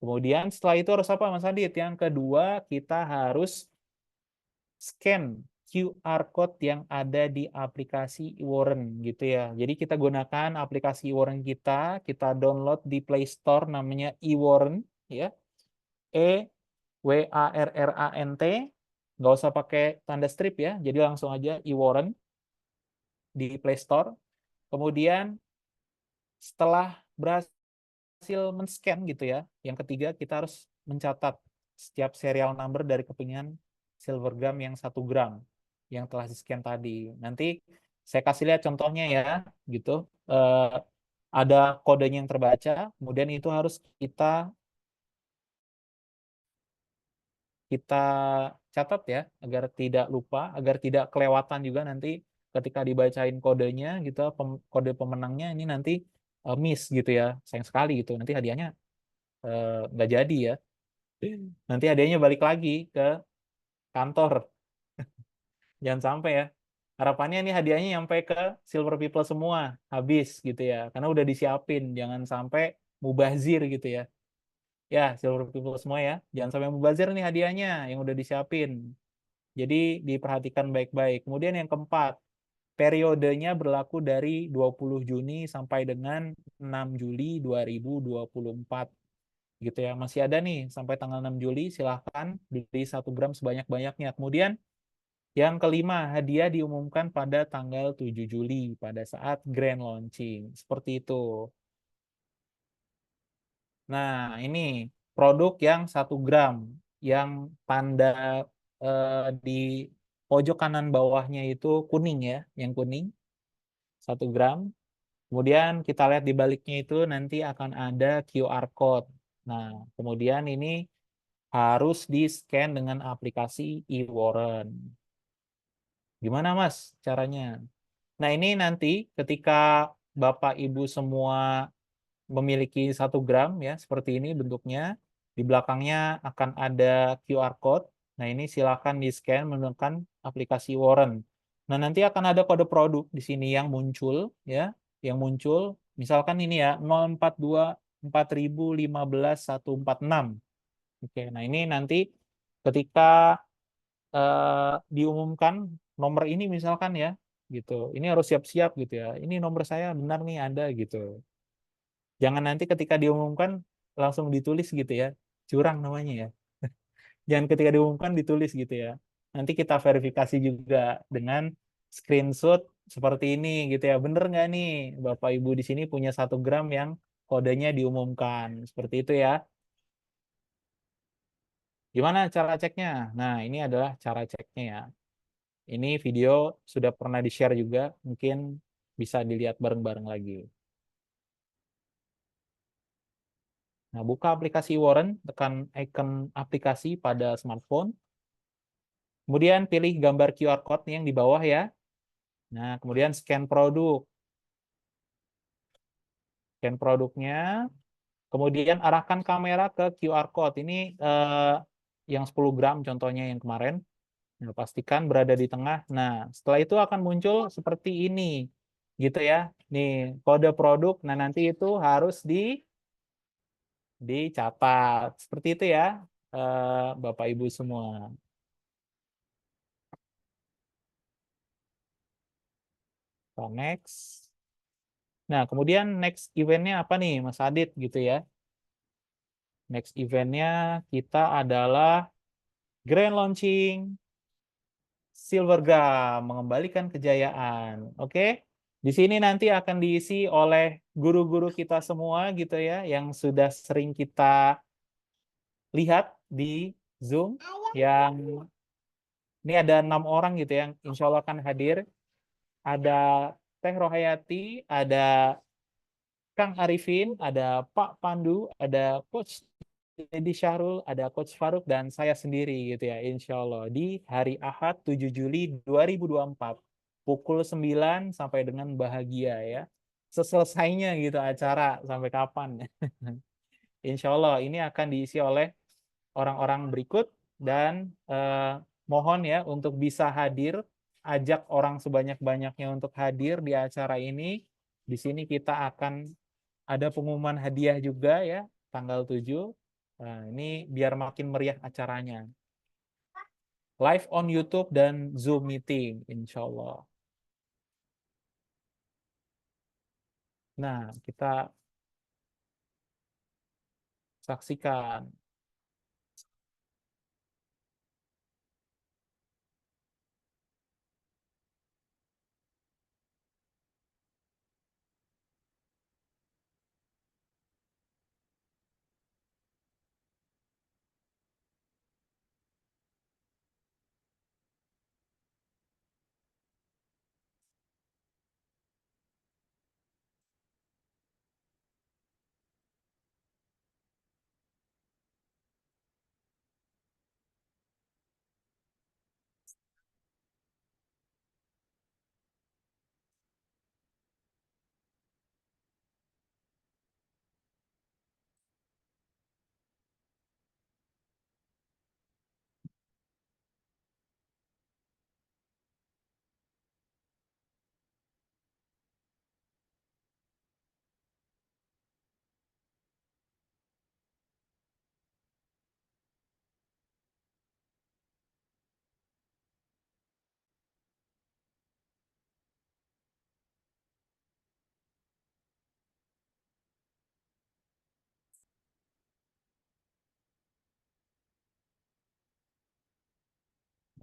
Kemudian setelah itu harus apa Mas Adit? Yang kedua, kita harus scan QR code yang ada di aplikasi eWarren gitu ya. Jadi kita gunakan aplikasi eWarren kita download di Play Store namanya eWarren ya. EWARRANT, nggak usah pakai tanda strip ya, jadi langsung aja eWarren di Play Store. Kemudian setelah berhasil men-scan gitu ya, yang ketiga kita harus mencatat setiap serial number dari kepingan Silvergram yang 1 gram yang telah di-scan tadi. Nanti saya kasih lihat contohnya ya, gitu. Ada kodenya yang terbaca, kemudian itu harus kita kita catat ya agar tidak lupa, agar tidak kelewatan juga nanti ketika dibacain kodenya gitu, kode pemenangnya ini nanti miss gitu ya, sayang sekali gitu. Nanti hadiahnya nggak jadi ya. Nanti hadiahnya balik lagi ke kantor. Jangan sampai ya. Harapannya ini hadiahnya nyampe ke Silver People semua, habis gitu ya. Karena udah disiapin, jangan sampai mubazir gitu ya. Ya, Silver People semua ya. Jangan sampai mubazir nih hadiahnya yang udah disiapin. Jadi diperhatikan baik-baik. Kemudian yang keempat, periodenya berlaku dari 20 Juni sampai dengan 6 Juli 2024. Gitu ya. Masih ada nih sampai tanggal 6 Juli, silahkan beli 1 gram sebanyak-banyaknya. Kemudian yang kelima, hadiah diumumkan pada tanggal 7 Juli pada saat grand launching. Seperti itu. Nah, ini produk yang 1 gram yang tanda di pojok kanan bawahnya itu kuning ya, yang kuning 1 gram. Kemudian kita lihat di baliknya itu nanti akan ada QR code. Nah, kemudian ini harus di-scan dengan aplikasi eWarren. Gimana Mas caranya? Nah, ini nanti ketika Bapak Ibu semua memiliki 1 gram ya, seperti ini bentuknya. Di belakangnya akan ada QR code. Nah, ini silakan di-scan menggunakan aplikasi Warren. Nah, nanti akan ada kode produk di sini yang muncul ya, yang muncul misalkan ini ya 042 4015 146. Oke, nah ini nanti ketika diumumkan nomor ini misalkan ya, gitu. Ini harus siap-siap gitu ya. Ini nomor saya benar nih ada gitu. Jangan nanti ketika diumumkan langsung ditulis gitu ya. Curang namanya ya. Jangan ketika diumumkan ditulis gitu ya. nanti kita verifikasi juga dengan screenshot seperti ini gitu ya. Bener nggak nih Bapak Ibu di sini punya 1 gram yang kodenya diumumkan. Seperti itu ya. Gimana cara ceknya? Nah, ini adalah cara ceknya ya. Ini video sudah pernah di-share juga, mungkin bisa dilihat bareng-bareng lagi. Nah, buka aplikasi Warren, tekan icon aplikasi pada smartphone. Kemudian pilih gambar QR Code yang di bawah ya. Nah, kemudian scan produk. Scan produknya. Kemudian arahkan kamera ke QR Code. Ini yang 10 gram contohnya yang kemarin. Nah, pastikan berada di tengah. Nah, setelah itu akan muncul seperti ini. Gitu ya. Nih, kode produk. Nah, nanti itu harus dicatat. Seperti itu ya, Bapak Ibu semua. Kita next. Nah, kemudian next eventnya apa nih, Mas Adit gitu ya. Next eventnya kita adalah grand launching Silver Gum, mengembalikan kejayaan. Oke? Di sini nanti akan diisi oleh guru-guru kita semua gitu ya, yang sudah sering kita lihat di Zoom, yang ini ada 6 orang gitu yang insya Allah akan hadir. Ada Teh Rohayati, ada Kang Arifin, ada Pak Pandu, ada Coach Dedi Syahrul, ada Coach Faruk, dan saya sendiri gitu ya, insya Allah di hari Ahad 7 Juli 2024 pukul 9 sampai dengan bahagia ya. Seselesainya gitu acara sampai kapan. Insya Allah ini akan diisi oleh orang-orang berikut dan mohon ya untuk bisa hadir, ajak orang sebanyak-banyaknya untuk hadir di acara ini. Di sini kita akan ada pengumuman hadiah juga ya, tanggal 7. Nah, ini biar makin meriah acaranya. Live on YouTube dan Zoom meeting, insya Allah. Nah, kita saksikan.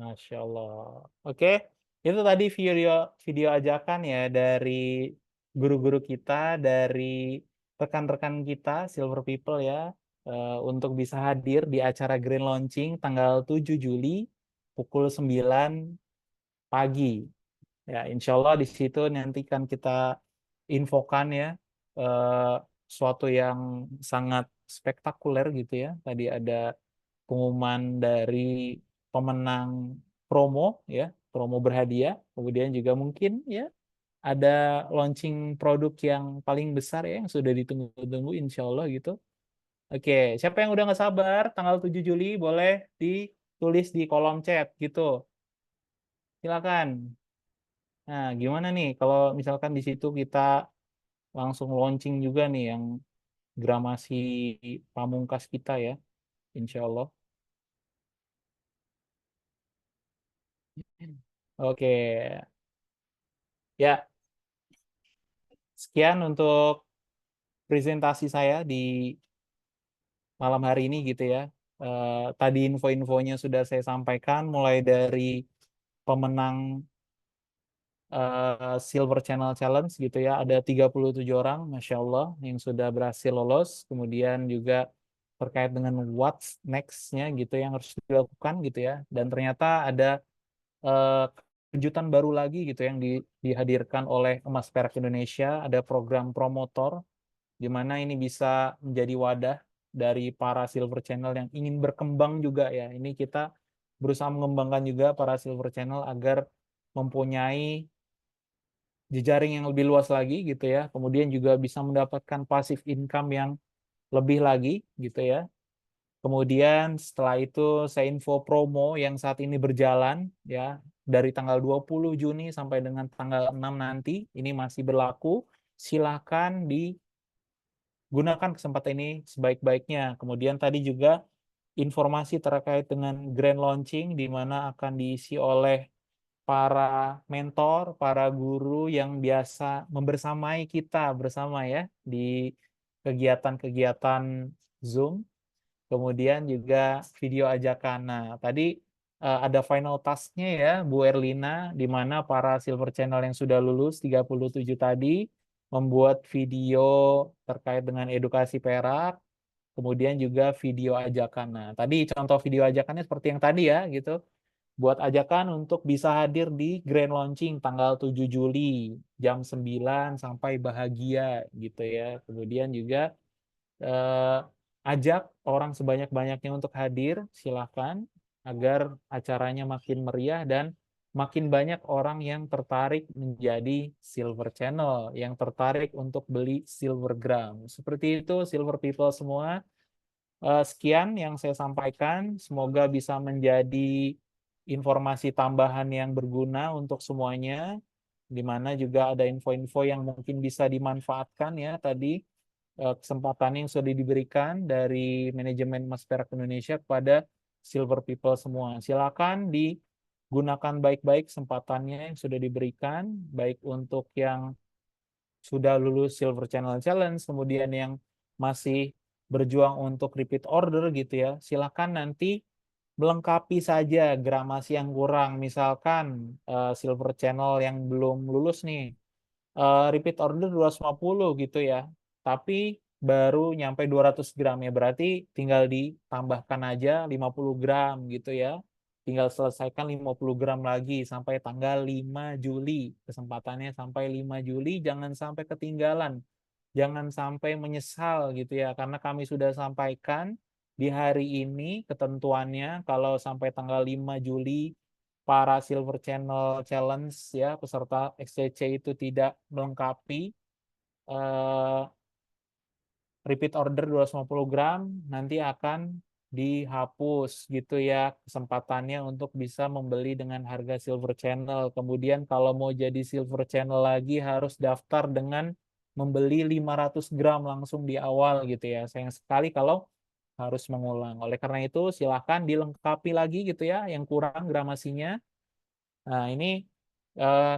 Masya Allah. Oke, itu tadi video video ajakan ya dari guru-guru kita, dari rekan-rekan kita Silver People ya, untuk bisa hadir di acara Grand Launching tanggal 7 Juli pukul 9 pagi. Ya, insya Allah di situ nanti kan kita infokan ya, eh, suatu yang sangat spektakuler gitu ya. Tadi ada pengumuman dari pemenang promo ya, promo berhadiah. Kemudian juga mungkin ya ada launching produk yang paling besar ya yang sudah ditunggu-tunggu insya Allah gitu. Oke, siapa yang udah nggak sabar tanggal 7 Juli boleh ditulis di kolom chat gitu. Silakan. Nah, gimana nih kalau misalkan di situ kita langsung launching juga nih yang gramasi pamungkas kita ya, insya Allah. Oke, ya sekian untuk presentasi saya di malam hari ini gitu ya. Tadi info-infonya sudah saya sampaikan, mulai dari pemenang Silver Channel Challenge gitu ya, ada 37 orang, Masya Allah, yang sudah berhasil lolos. Kemudian juga terkait dengan what's next-nya gitu yang harus dilakukan gitu ya. Dan ternyata ada eh, kejutan baru lagi gitu yang dihadirkan oleh Emas Perak Indonesia, ada program promotor di mana ini bisa menjadi wadah dari para Silver Channel yang ingin berkembang juga ya. Ini kita berusaha mengembangkan juga para Silver Channel agar mempunyai jejaring yang lebih luas lagi gitu ya. Kemudian juga bisa mendapatkan passive income yang lebih lagi gitu ya. Kemudian setelah itu saya info promo yang saat ini berjalan ya, dari tanggal 20 Juni sampai dengan tanggal 6 nanti ini masih berlaku. Silakan digunakan kesempatan ini sebaik-baiknya. Kemudian tadi juga informasi terkait dengan grand launching di mana akan diisi oleh para mentor, para guru yang biasa membersamai kita bersama ya di kegiatan-kegiatan Zoom. Kemudian juga video ajakan. Nah, tadi ada final task-nya ya, Bu Erlina, di mana para Silver Channel yang sudah lulus 37 tadi membuat video terkait dengan edukasi perak, kemudian juga video ajakan. Nah, tadi contoh video ajakannya seperti yang tadi ya, gitu. Buat ajakan untuk bisa hadir di grand launching tanggal 7 Juli jam 9 sampai bahagia gitu ya. Kemudian juga eh, ajak orang sebanyak-banyaknya untuk hadir, silahkan agar acaranya makin meriah dan makin banyak orang yang tertarik menjadi Silver Channel, yang tertarik untuk beli Silver Gram. Seperti itu, Silver People semua. Sekian yang saya sampaikan. Semoga bisa menjadi informasi tambahan yang berguna untuk semuanya, di mana juga ada info-info yang mungkin bisa dimanfaatkan ya tadi kesempatan yang sudah diberikan dari manajemen Mas Perak Indonesia kepada Silver People semua. Silakan digunakan baik-baik kesempatannya yang sudah diberikan, baik untuk yang sudah lulus Silver Channel Challenge, kemudian yang masih berjuang untuk repeat order gitu ya, silakan nanti melengkapi saja gramasi yang kurang. Misalkan Silver Channel yang belum lulus nih, repeat order 250 gitu ya, tapi baru nyampe 200 gram ya, berarti tinggal ditambahkan aja 50 gram gitu ya. Tinggal selesaikan 50 gram lagi sampai tanggal 5 Juli. Kesempatannya sampai 5 Juli, jangan sampai ketinggalan. Jangan sampai menyesal gitu ya, karena kami sudah sampaikan di hari ini ketentuannya kalau sampai tanggal 5 Juli para Silver Channel Challenge ya peserta XCC itu tidak melengkapi eh, repeat order 250 gram, nanti akan dihapus gitu ya kesempatannya untuk bisa membeli dengan harga Silver Channel. Kemudian kalau mau jadi Silver Channel lagi harus daftar dengan membeli 500 gram langsung di awal gitu ya. Sayang sekali kalau harus mengulang. Oleh karena itu silahkan dilengkapi lagi gitu ya yang kurang gramasinya. Nah, ini eh,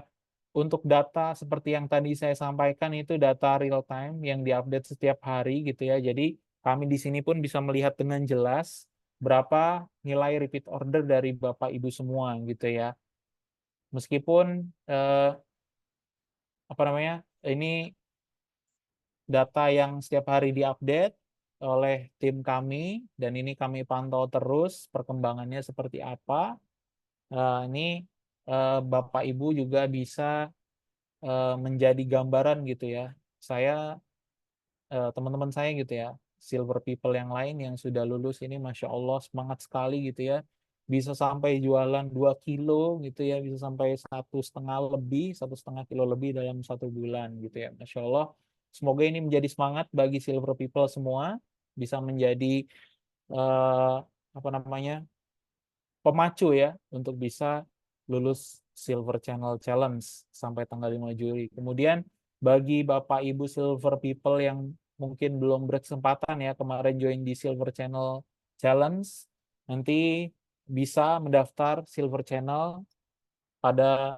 untuk data seperti yang tadi saya sampaikan itu data real time yang diupdate setiap hari gitu ya. Jadi kami di sini pun bisa melihat dengan jelas berapa nilai repeat order dari Bapak Ibu semua gitu ya. Meskipun apa namanya ini data yang setiap hari diupdate oleh tim kami dan ini kami pantau terus perkembangannya seperti apa. Ini Bapak Ibu juga bisa menjadi gambaran gitu ya. Saya teman-teman saya gitu ya, Silver People yang lain yang sudah lulus ini Masya Allah semangat sekali gitu ya. Bisa sampai jualan 2 kilo gitu ya, bisa sampai 1,5 kilo lebih dalam 1 bulan gitu ya. Masya Allah. Semoga ini menjadi semangat bagi Silver People semua, bisa menjadi eh, apa namanya pemacu ya untuk bisa lulus Silver Channel Challenge sampai tanggal 5 Juli. Kemudian bagi Bapak Ibu Silver People yang mungkin belum berkesempatan ya kemarin join di Silver Channel Challenge, nanti bisa mendaftar Silver Channel pada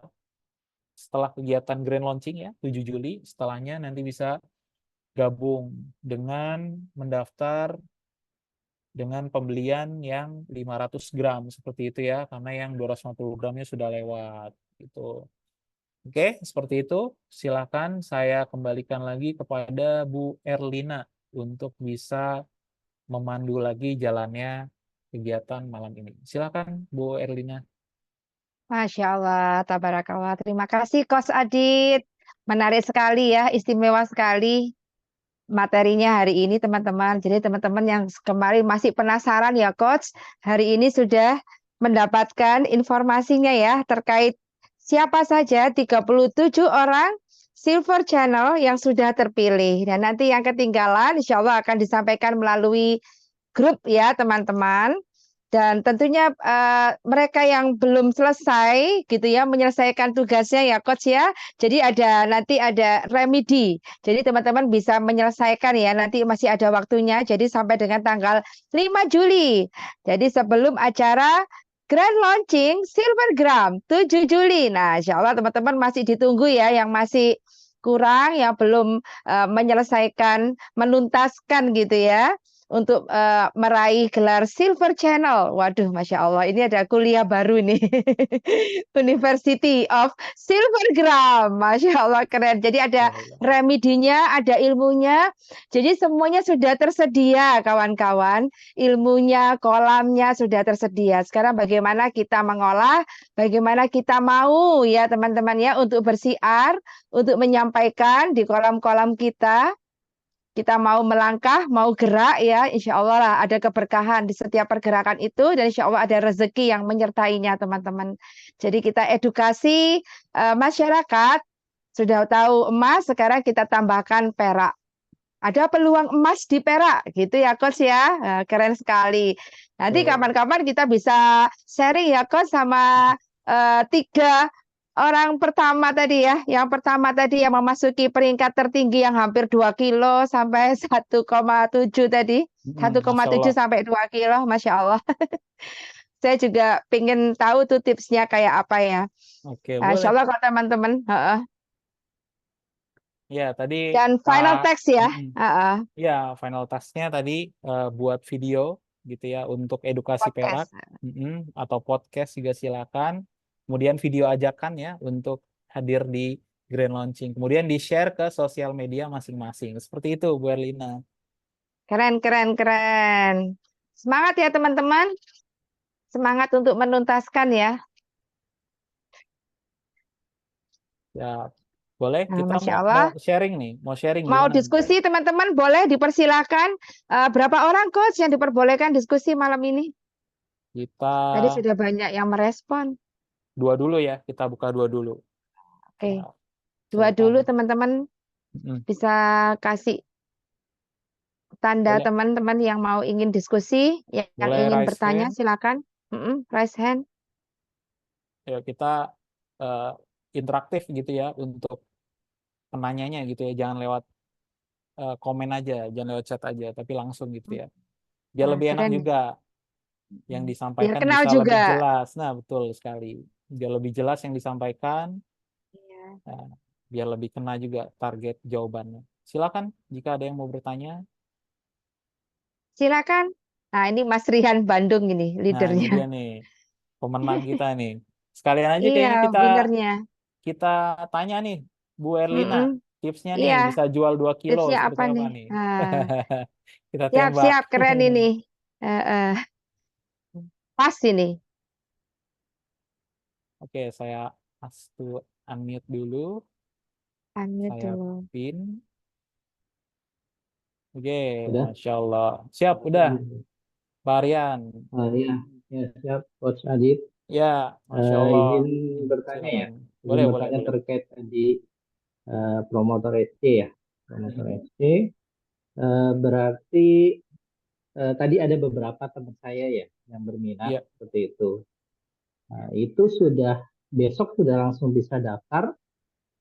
setelah kegiatan Grand Launching ya 7 Juli. Setelahnya nanti bisa gabung dengan mendaftar dengan pembelian yang 500 gram seperti itu ya, karena yang 250 gramnya sudah lewat gitu. Oke, seperti itu. Silakan saya kembalikan lagi kepada Bu Erlina untuk bisa memandu lagi jalannya kegiatan malam ini. Silakan Bu Erlina. Masya Allah, tabarakallah. Terima kasih, Coach Adit. Menarik sekali ya, istimewa sekali materinya hari ini, teman-teman. Jadi teman-teman yang kemarin masih penasaran ya, Coach, hari ini sudah mendapatkan informasinya ya terkait siapa saja 37 orang Silver Channel yang sudah terpilih. Dan nanti yang ketinggalan insya Allah akan disampaikan melalui grup ya, teman-teman. Dan tentunya mereka yang belum selesai gitu ya menyelesaikan tugasnya ya coach ya. Jadi nanti ada remedi. Jadi teman-teman bisa menyelesaikan ya nanti masih ada waktunya. Jadi sampai dengan tanggal 5 Juli. Jadi sebelum acara Grand Launching Silvergram 7 Juli. Nah, insya Allah teman-teman masih ditunggu ya yang masih kurang yang belum menyelesaikan menuntaskan gitu ya untuk meraih gelar Silver Channel. Waduh, Masya Allah, ini ada kuliah baru nih. University of Silvergram. Masya Allah, keren. Jadi ada Allah. remedinya, ada ilmunya. Jadi semuanya sudah tersedia, kawan-kawan. Ilmunya, kolamnya sudah tersedia. Sekarang bagaimana kita mengolah, bagaimana kita mau ya teman-teman ya untuk bersiar, untuk menyampaikan di kolam-kolam kita mau melangkah, mau gerak ya, insya Allah lah ada keberkahan di setiap pergerakan itu dan insya Allah ada rezeki yang menyertainya teman-teman. Jadi kita edukasi masyarakat, sudah tahu emas, sekarang kita tambahkan perak. Ada peluang emas di perak gitu ya Coach ya. Nah, keren sekali. Nanti Tuh. kapan-kapan kita bisa sharing ya Coach sama tiga orang pertama tadi ya. Yang pertama tadi yang memasuki peringkat tertinggi yang hampir 2 kilo sampai 1,7 tadi. satu koma Masya tujuh Allah. sampai 2 kilo, Masya Allah. Saya juga pengen tahu tuh tipsnya kayak apa ya. Oke, Nah, Insya boleh. Allah kalau teman-teman. Ya, tadi Dan final Kak, text ya. ya final tasknya tadi buat video gitu ya untuk edukasi perak, Podcast. atau podcast juga silakan. Kemudian video ajakan ya untuk hadir di grand launching. Kemudian di-share ke sosial media masing-masing. Seperti itu, Bu Erlina. Keren, keren, keren. Semangat ya teman-teman. Semangat untuk menuntaskan ya. Ya, boleh Nah, kita Masya mau Allah. sharing nih, mau sharing Mau gimana nih? diskusi teman-teman boleh dipersilakan. Berapa orang coach yang diperbolehkan diskusi malam ini? Kita Tadi sudah banyak yang merespon. dua dulu ya, kita buka dua dulu. Oke, Ya, dua dulu silakan. teman-teman Mm-mm. bisa kasih tanda Boleh, teman-teman yang mau ingin diskusi, yang boleh ingin raise bertanya hand. silakan. Raise hand. Ya, kita eh, interaktif gitu ya untuk penanyanya gitu ya, jangan lewat komen aja, jangan lewat chat aja, tapi langsung gitu ya. Biar Nah, lebih enak keren. juga yang Biar disampaikan kenal bisa lebih juga. jelas. Nah, betul sekali. Biar lebih jelas yang disampaikan, Iya. nah, biar lebih kena juga target jawabannya. Silakan jika ada yang mau bertanya. Silakan. Nah, ini Mas Rihan Bandung ini, Nah, ini leadernya. dia nih, pemenang kita nih. Sekalian aja Iya, kayaknya kita winnernya. kita tanya nih, Bu Erlina, Mm-mm. tipsnya nih Iya, bisa jual 2 kilo tipsnya seperti apa apa nih? nih? Ah, Kita siap, tembak. siap, keren ini. Pas ini. Oke, saya unmute dulu. Unmute Saya dulu. pin. Oke, Udah? Masya Allah. Siap, udah. Pak Aryan. Ya, ya siap, Coach Adit. Ya, Masya Allah. Izin bertanya ya, Silakan. izin Boleh, boleh, bertanya boleh. terkait tadi promotor SC ya, promotor Mm-mm. SC. Berarti tadi ada beberapa teman saya ya yang berminat Iya, seperti itu. Nah, itu sudah besok sudah langsung bisa daftar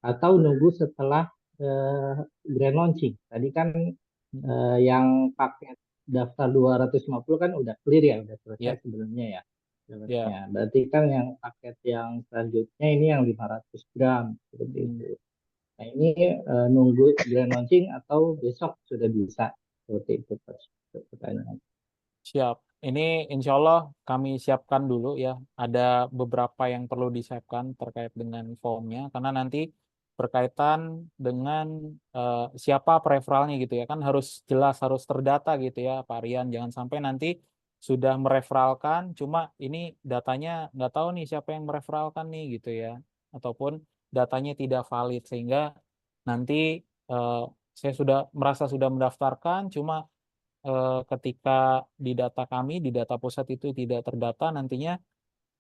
atau nunggu setelah eh, grand launching. Tadi kan yang paket daftar 250 kan udah clear ya, udah selesai iya, sebenarnya ya. iya. Sebenarnya. Berarti kan yang paket yang selanjutnya ini yang 500 gram seperti Mm-mm. itu. Nah ini nunggu grand launching atau besok sudah bisa seperti itu Pertanyaan. Siap. Ini insya Allah kami siapkan dulu ya. Ada beberapa yang perlu disiapkan terkait dengan formnya, karena nanti berkaitan dengan siapa preferalnya gitu ya. Kan harus jelas, harus terdata gitu ya Pak Rian. Jangan sampai nanti sudah mereferalkan, cuma ini datanya nggak tahu nih siapa yang mereferalkan nih gitu ya. Ataupun datanya tidak valid, sehingga nanti saya sudah merasa sudah mendaftarkan, cuma ketika di data kami, di data pusat itu tidak terdata, nantinya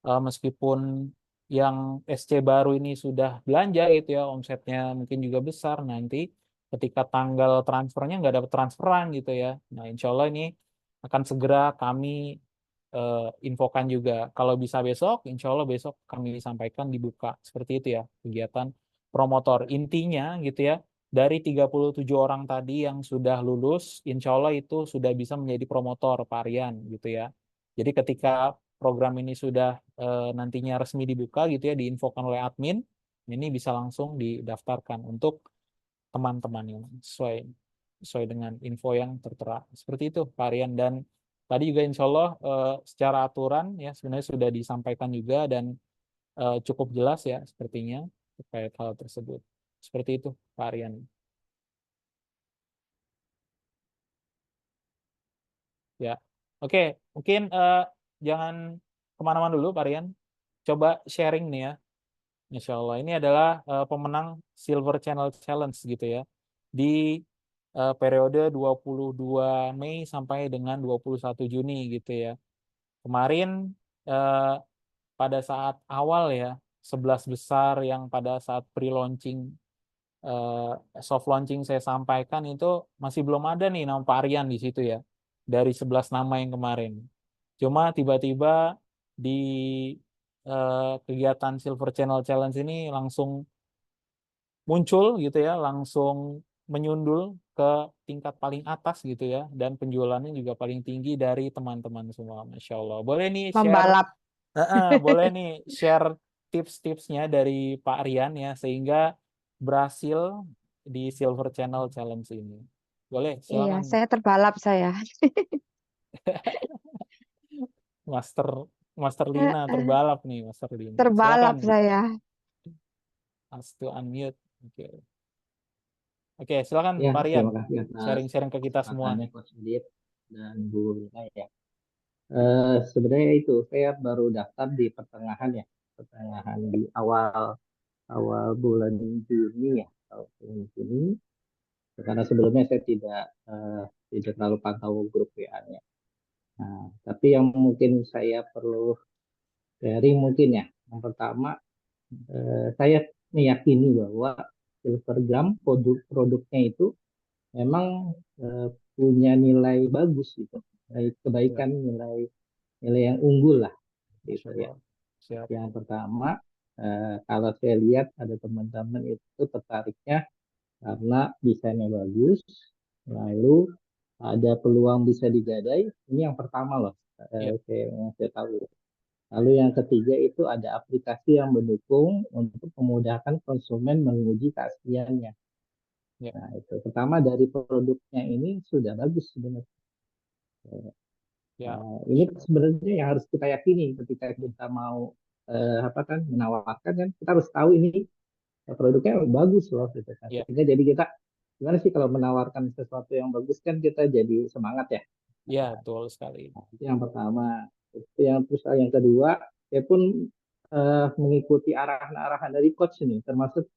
meskipun yang SC baru ini sudah belanja gitu ya, omsetnya mungkin juga besar, nanti ketika tanggal transfernya nggak dapat transferan gitu ya. Nah, insya Allah ini akan segera kami infokan juga. Kalau bisa besok, insya Allah besok kami sampaikan dibuka. Seperti itu ya, kegiatan promotor. Intinya gitu ya, dari 37 orang tadi yang sudah lulus, insya Allah itu sudah bisa menjadi promotor Pak Rian gitu ya. Jadi ketika program ini sudah nantinya resmi dibuka gitu ya, diinfokan oleh admin, ini bisa langsung didaftarkan untuk teman-teman yang sesuai sesuai dengan info yang tertera. Seperti itu Pak Rian. Dan tadi juga insya Allah secara aturan ya sebenarnya sudah disampaikan juga, dan cukup jelas ya sepertinya terkait hal tersebut. Seperti itu Pak Rian. Ya, oke, mungkin jangan kemana-mana dulu Pak Rian. Coba sharing nih ya. Insya Allah ini adalah pemenang Silver Channel Challenge gitu ya, di periode 22 Mei sampai dengan 21 Juni gitu ya. Kemarin eh, pada saat awal ya, 11 besar yang pada saat pre-launching, eh, soft launching saya sampaikan itu masih belum ada nih nama Pak Aryan di situ ya, dari 11 nama yang kemarin. Cuma tiba-tiba di kegiatan Silver Channel Challenge ini langsung muncul gitu ya, langsung menyundul ke tingkat paling atas gitu ya, dan penjualannya juga paling tinggi dari teman-teman semua, Masya Allah. Boleh nih share, Membalap. boleh nih share tips-tipsnya dari Pak Rian ya, sehingga berhasil di Silver Channel Challenge ini. Boleh, Iya, silakan saya terbalap saya. Master Master Eh, Lina eh, terbalap nih, Master Lina. Terbalap Silakan, saya. ask to unmute. Oke, oke, silakan Ya, Pak Rian, terima kasih atas sharing-sharing ke kita semua. kesempatannya Coach Adit dan Bu Lina ya. Sebenarnya itu saya baru daftar di pertengahan ya, pertengahan di awal awal bulan Juni ya, awal bulan Juni. Karena sebelumnya saya tidak terlalu pantau grup WA-nya. Nah, tapi yang mungkin saya perlu sharing mungkin ya, yang pertama saya meyakini bahwa Silvergram produknya itu memang punya nilai bagus gitu, Ya, kebaikan nilai nilai yang unggul lah Masya gitu ya. Allah. Siap. Yang pertama, kalau saya lihat ada teman-teman itu tertariknya karena desainnya bagus, lalu ada peluang bisa digadai. Ini yang pertama loh, Ya, yang saya tahu. Lalu yang ketiga itu ada aplikasi yang mendukung untuk memudahkan konsumen menguji keasliannya. ya, Nah, itu pertama dari produknya ini sudah bagus sebenarnya. ya. Nah, ini Masya Allah. sebenarnya yang harus kita yakini ketika Hmm. kita mau apa kan menawarkan kan kita harus tahu ini produknya bagus loh gitu kan. Ya, Sehingga jadi kita gimana sih kalau menawarkan sesuatu yang bagus kan kita jadi semangat ya. ya, betul sekali. Nah, itu yang pertama. Itu yang terus yang kedua, saya pun mengikuti arahan-arahan dari coach ini, termasuk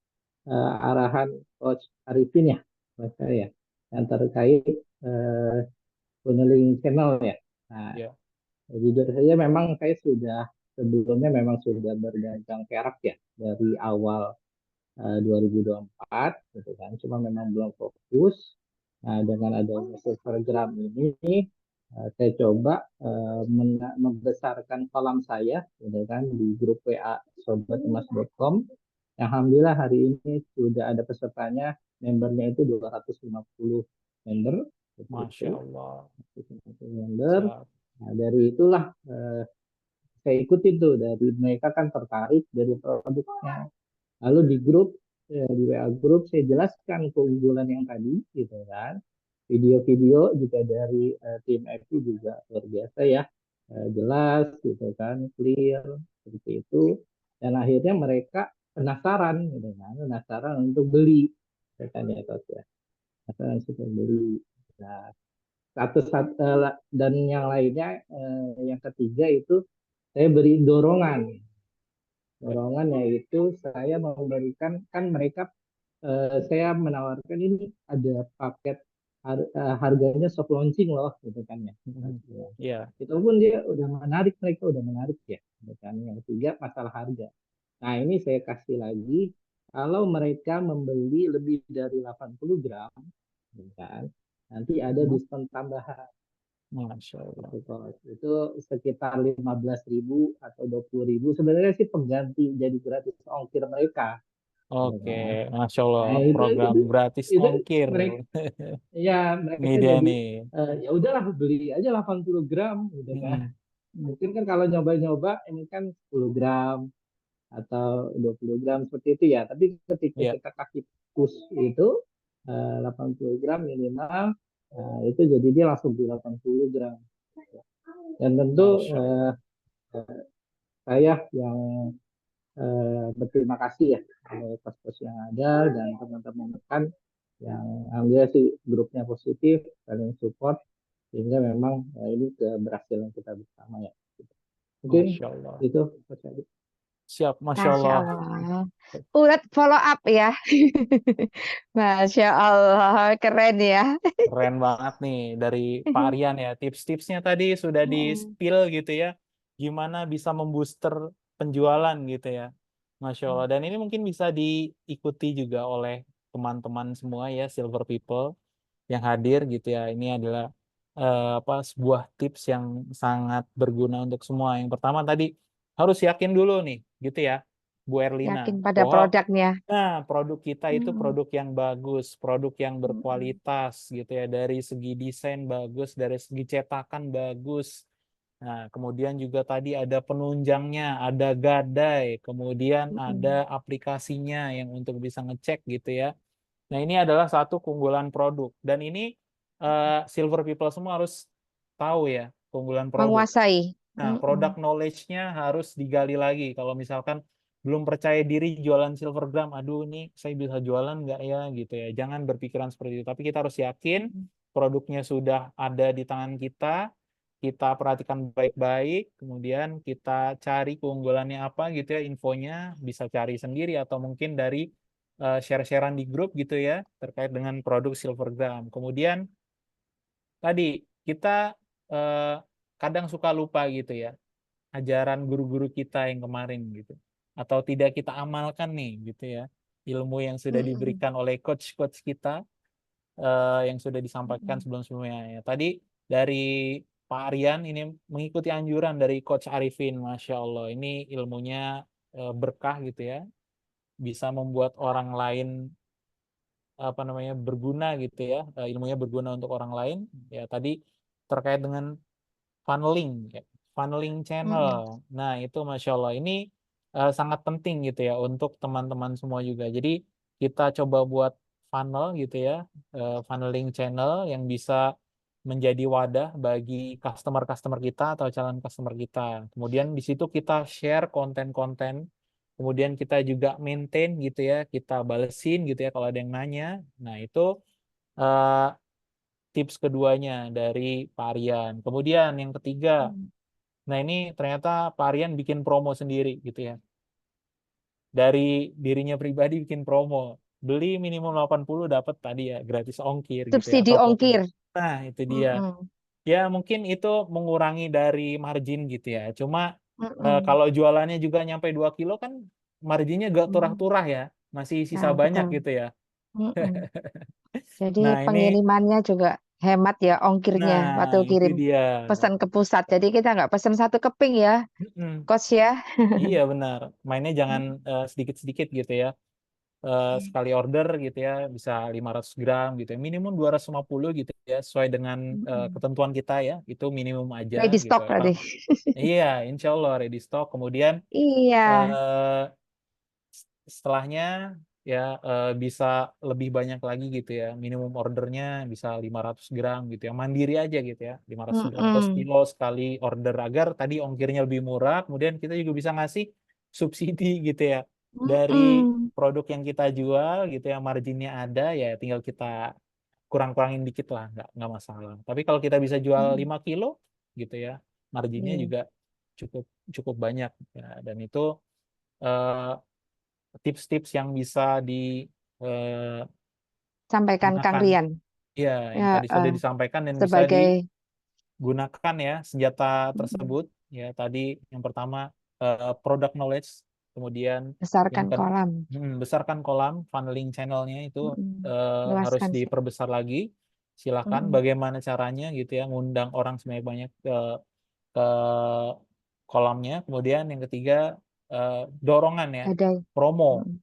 arahan coach Arifin ya, mas saya, yang terkait eh, funneling channel ya. Nah, Ya, jujur saja memang saya sudah sebelumnya memang sudah berdagang perak ya dari awal 2024 gitu kan. Cuma memang belum fokus. Nah, dengan adanya program ini saya coba membesarkan kolam saya gitu kan di grup WA sobatemas.com. Alhamdulillah hari ini sudah ada pesertanya, membernya itu 250 member seperti itu. Masya Allah. 250 member. Siap. Nah, dari itulah saya ikutin tuh dari mereka kan tertarik dari produknya. Lalu di grup di WA grup saya jelaskan keunggulan yang tadi gitu kan. Video-video juga dari tim FI juga luar biasa ya. Jelas gitu kan, clear seperti itu. Dan akhirnya mereka penasaran gitu kan, penasaran untuk beli ya kan ya Coach ya. Penasaran untuk beli. Nah, dan yang lainnya yang ketiga itu saya beri dorongan. Dorongan yaitu saya memberikan, kan mereka saya menawarkan ini ada paket harganya soft launching loh gitu kan ya. Iya. Itu pun dia udah menarik, mereka udah menarik ya gitu kan. Yang ketiga masalah harga. Nah, ini saya kasih lagi, kalau mereka membeli lebih dari 80 gram gitu kan, nanti ada diskon tambahan. Masya Allah. Itu sekitar 15.000 atau 20.000. Sebenarnya sih pengganti jadi gratis ongkir mereka. Gitu Oke, kan. Masya Allah, Nah, program gratis itu ongkir. mereka, ya Ini mereka dia jadi nih. ya udahlah beli aja 80 gram gitu kan. Mm-mm. Mungkin kan kalau nyoba-nyoba ini kan 10 gram atau 20 gram seperti itu ya. Tapi ketika Iya, kita kasih push itu 80 gram minimal, itu jadi dia langsung beli 80 gram. Dan tentu Masya Allah. saya yang berterima kasih ya pos-pos yang ada dan teman-teman rekan yang alhamdulillah sih grupnya positif, saling support sehingga memang ini keberhasilan kita bersama ya. Mungkin Masya Allah. itu Mas Adi. Siap, Masya Masya Allah. Allah. Urat follow up ya. Masya Allah, keren ya. Keren banget nih dari Pak Aryan ya. Tips-tipsnya tadi sudah Mm. di-spill gitu ya. Gimana bisa membooster penjualan gitu ya. Masya Allah. Dan ini mungkin bisa diikuti juga oleh teman-teman semua ya, Silver People yang hadir gitu ya. Ini adalah sebuah tips yang sangat berguna untuk semua. Yang pertama tadi harus yakin dulu nih gitu ya, Bu Erlina, Yakin pada bahwa produknya. produk kita itu Mm. produk yang bagus, produk yang Mm. berkualitas gitu ya, dari segi desain bagus, dari segi cetakan bagus. Nah, kemudian juga tadi ada penunjangnya, ada gadai, kemudian ada Mm. aplikasinya yang untuk bisa ngecek gitu ya. Nah, ini adalah satu keunggulan produk. Dan ini Silver People semua harus tahu ya, keunggulan produk. Menguasai. Nah, Mm. produk knowledge-nya harus digali lagi. Kalau misalkan belum percaya diri jualan Silvergram, aduh ini saya bisa jualan nggak ya gitu ya. Jangan berpikiran seperti itu. Tapi kita harus yakin produknya sudah ada di tangan kita perhatikan baik-baik, kemudian kita cari keunggulannya apa gitu ya, infonya bisa cari sendiri atau mungkin dari share-sharean di grup gitu ya, terkait dengan produk Silvergram. Kemudian tadi kita eh, kadang suka lupa gitu ya, ajaran guru-guru kita yang kemarin gitu, atau tidak kita amalkan nih gitu ya, ilmu yang sudah Mm. diberikan oleh coach-coach kita yang sudah disampaikan Mm. sebelum-sebelumnya ya. Tadi dari Pak Aryan ini mengikuti anjuran dari Coach Arifin, Masya Allah, ini ilmunya berkah gitu ya, bisa membuat orang lain berguna gitu ya, ilmunya berguna untuk orang lain ya. Tadi terkait dengan funneling ya, funneling channel. Mm. Nah, itu Masya Allah ini sangat penting gitu ya untuk teman-teman semua juga. Jadi kita coba buat funnel gitu ya, funneling channel yang bisa menjadi wadah bagi customer-customer kita atau calon customer kita. Kemudian di situ kita share konten-konten, kemudian kita juga maintain gitu ya, kita balesin gitu ya kalau ada yang nanya. Nah, itu eh, tips keduanya dari Pak Aryan. Kemudian yang ketiga, Mm. nah ini ternyata Pak Aryan bikin promo sendiri gitu ya. Dari dirinya pribadi bikin promo. Beli minimum 80 dapat tadi ya gratis ongkir gitu ya Subsidi atau potongan. ongkir. Nah, itu dia. Mm. Ya mungkin itu mengurangi dari margin gitu ya. Cuma Mm. kalau jualannya juga nyampe 2 kilo kan marginnya gak Mm. turah-turah ya. Masih sisa Nah, banyak betul. gitu ya. Mm. Jadi Nah, ini pengirimannya juga hemat ya ongkirnya waktu itu kirim dia. pesan ke pusat. Jadi kita nggak pesan satu keping ya, Mm-mm. kos ya. Iya benar. Mainnya jangan sedikit-sedikit gitu ya. Sekali order gitu ya bisa 500 gram gitu ya. Minimum 250 gitu ya sesuai dengan Mm. ketentuan kita ya. Itu minimum aja Ready gitu. stock berarti. Iya, insya Allah ready stock. Kemudian Iya. eh, setelahnya ya bisa lebih banyak lagi gitu ya. Minimum ordernya bisa 500 gram gitu ya. Mandiri aja gitu ya. 500 gram atau Mm-mm. sekilo sekali order agar tadi ongkirnya lebih murah. Kemudian kita juga bisa ngasih subsidi gitu ya. Dari Mm-mm. produk yang kita jual gitu ya, marginnya ada ya, tinggal kita kurang-kurangin dikit lah, nggak masalah. Tapi kalau kita bisa jual Mm-mm. 5 kilo gitu ya, marginnya Iya. juga cukup cukup banyak ya. Dan itu eh, tips-tips yang bisa digunakan Sampaikan Kang Rian ya, yang ya, tadi sudah disampaikan dan bisa sebagai digunakan ya senjata mm-mm, tersebut ya. Tadi yang pertama product knowledge, kemudian yang besarkan kedua kolam. besarkan kolam funneling channelnya itu Mm-mm. harus Luaskan. diperbesar lagi. Silakan Mm-mm. bagaimana caranya gitu ya, ngundang orang sebanyak-banyak ke kolamnya. Kemudian yang ketiga dorongan ya, Ada. promo. Mm-mm.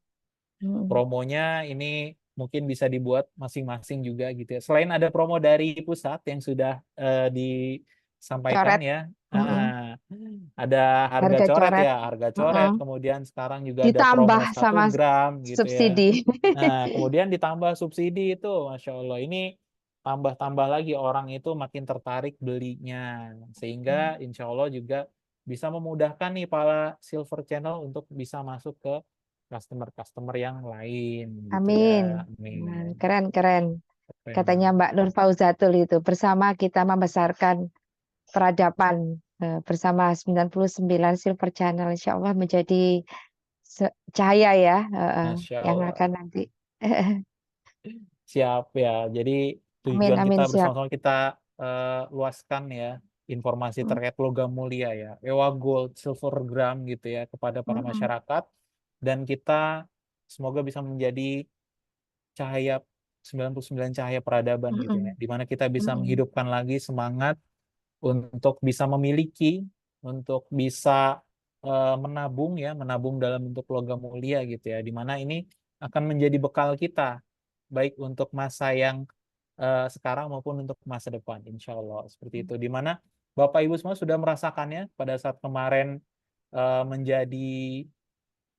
Mm-mm. Promonya ini mungkin bisa dibuat masing-masing juga gitu ya. Selain ada promo dari pusat yang sudah disampaikan Coret. ya, Mm-mm. ada harga Harga coret coret. ya, harga coret. Mm-mm. Kemudian sekarang juga ada promo Ditambah 1 sama gram gitu ya. subsidi. Nah, kemudian ditambah subsidi itu, Masya Allah. Ini tambah-tambah lagi orang itu makin tertarik belinya. Sehingga insya Allah juga bisa memudahkan nih para silver channel untuk bisa masuk ke customer-customer yang lain gitu ya. Amin. Nah, Amin. keren-keren. Katanya Keren. Mbak Nur Fauzatul itu, bersama kita membesarkan peradaban bersama 99 Silver Channel. Insya Allah menjadi cahaya ya, Masya yang Allah. akan nanti. Siap ya. Jadi Amin, tujuan kita amin, siap. bersama-sama kita luaskan ya informasi terkait logam mulia ya. Ewa Gold, Silver Gram gitu ya kepada para Mm-mm. masyarakat. Dan kita semoga bisa menjadi cahaya 99 cahaya peradaban gitu ya. Mm-mm. Di mana kita bisa Mm-mm. menghidupkan lagi semangat untuk bisa memiliki, untuk bisa menabung ya, menabung dalam bentuk logam mulia gitu ya. Di mana ini akan menjadi bekal kita baik untuk masa yang sekarang maupun untuk masa depan, insya Allah seperti itu. Di mana Bapak Ibu semua sudah merasakannya pada saat kemarin menjadi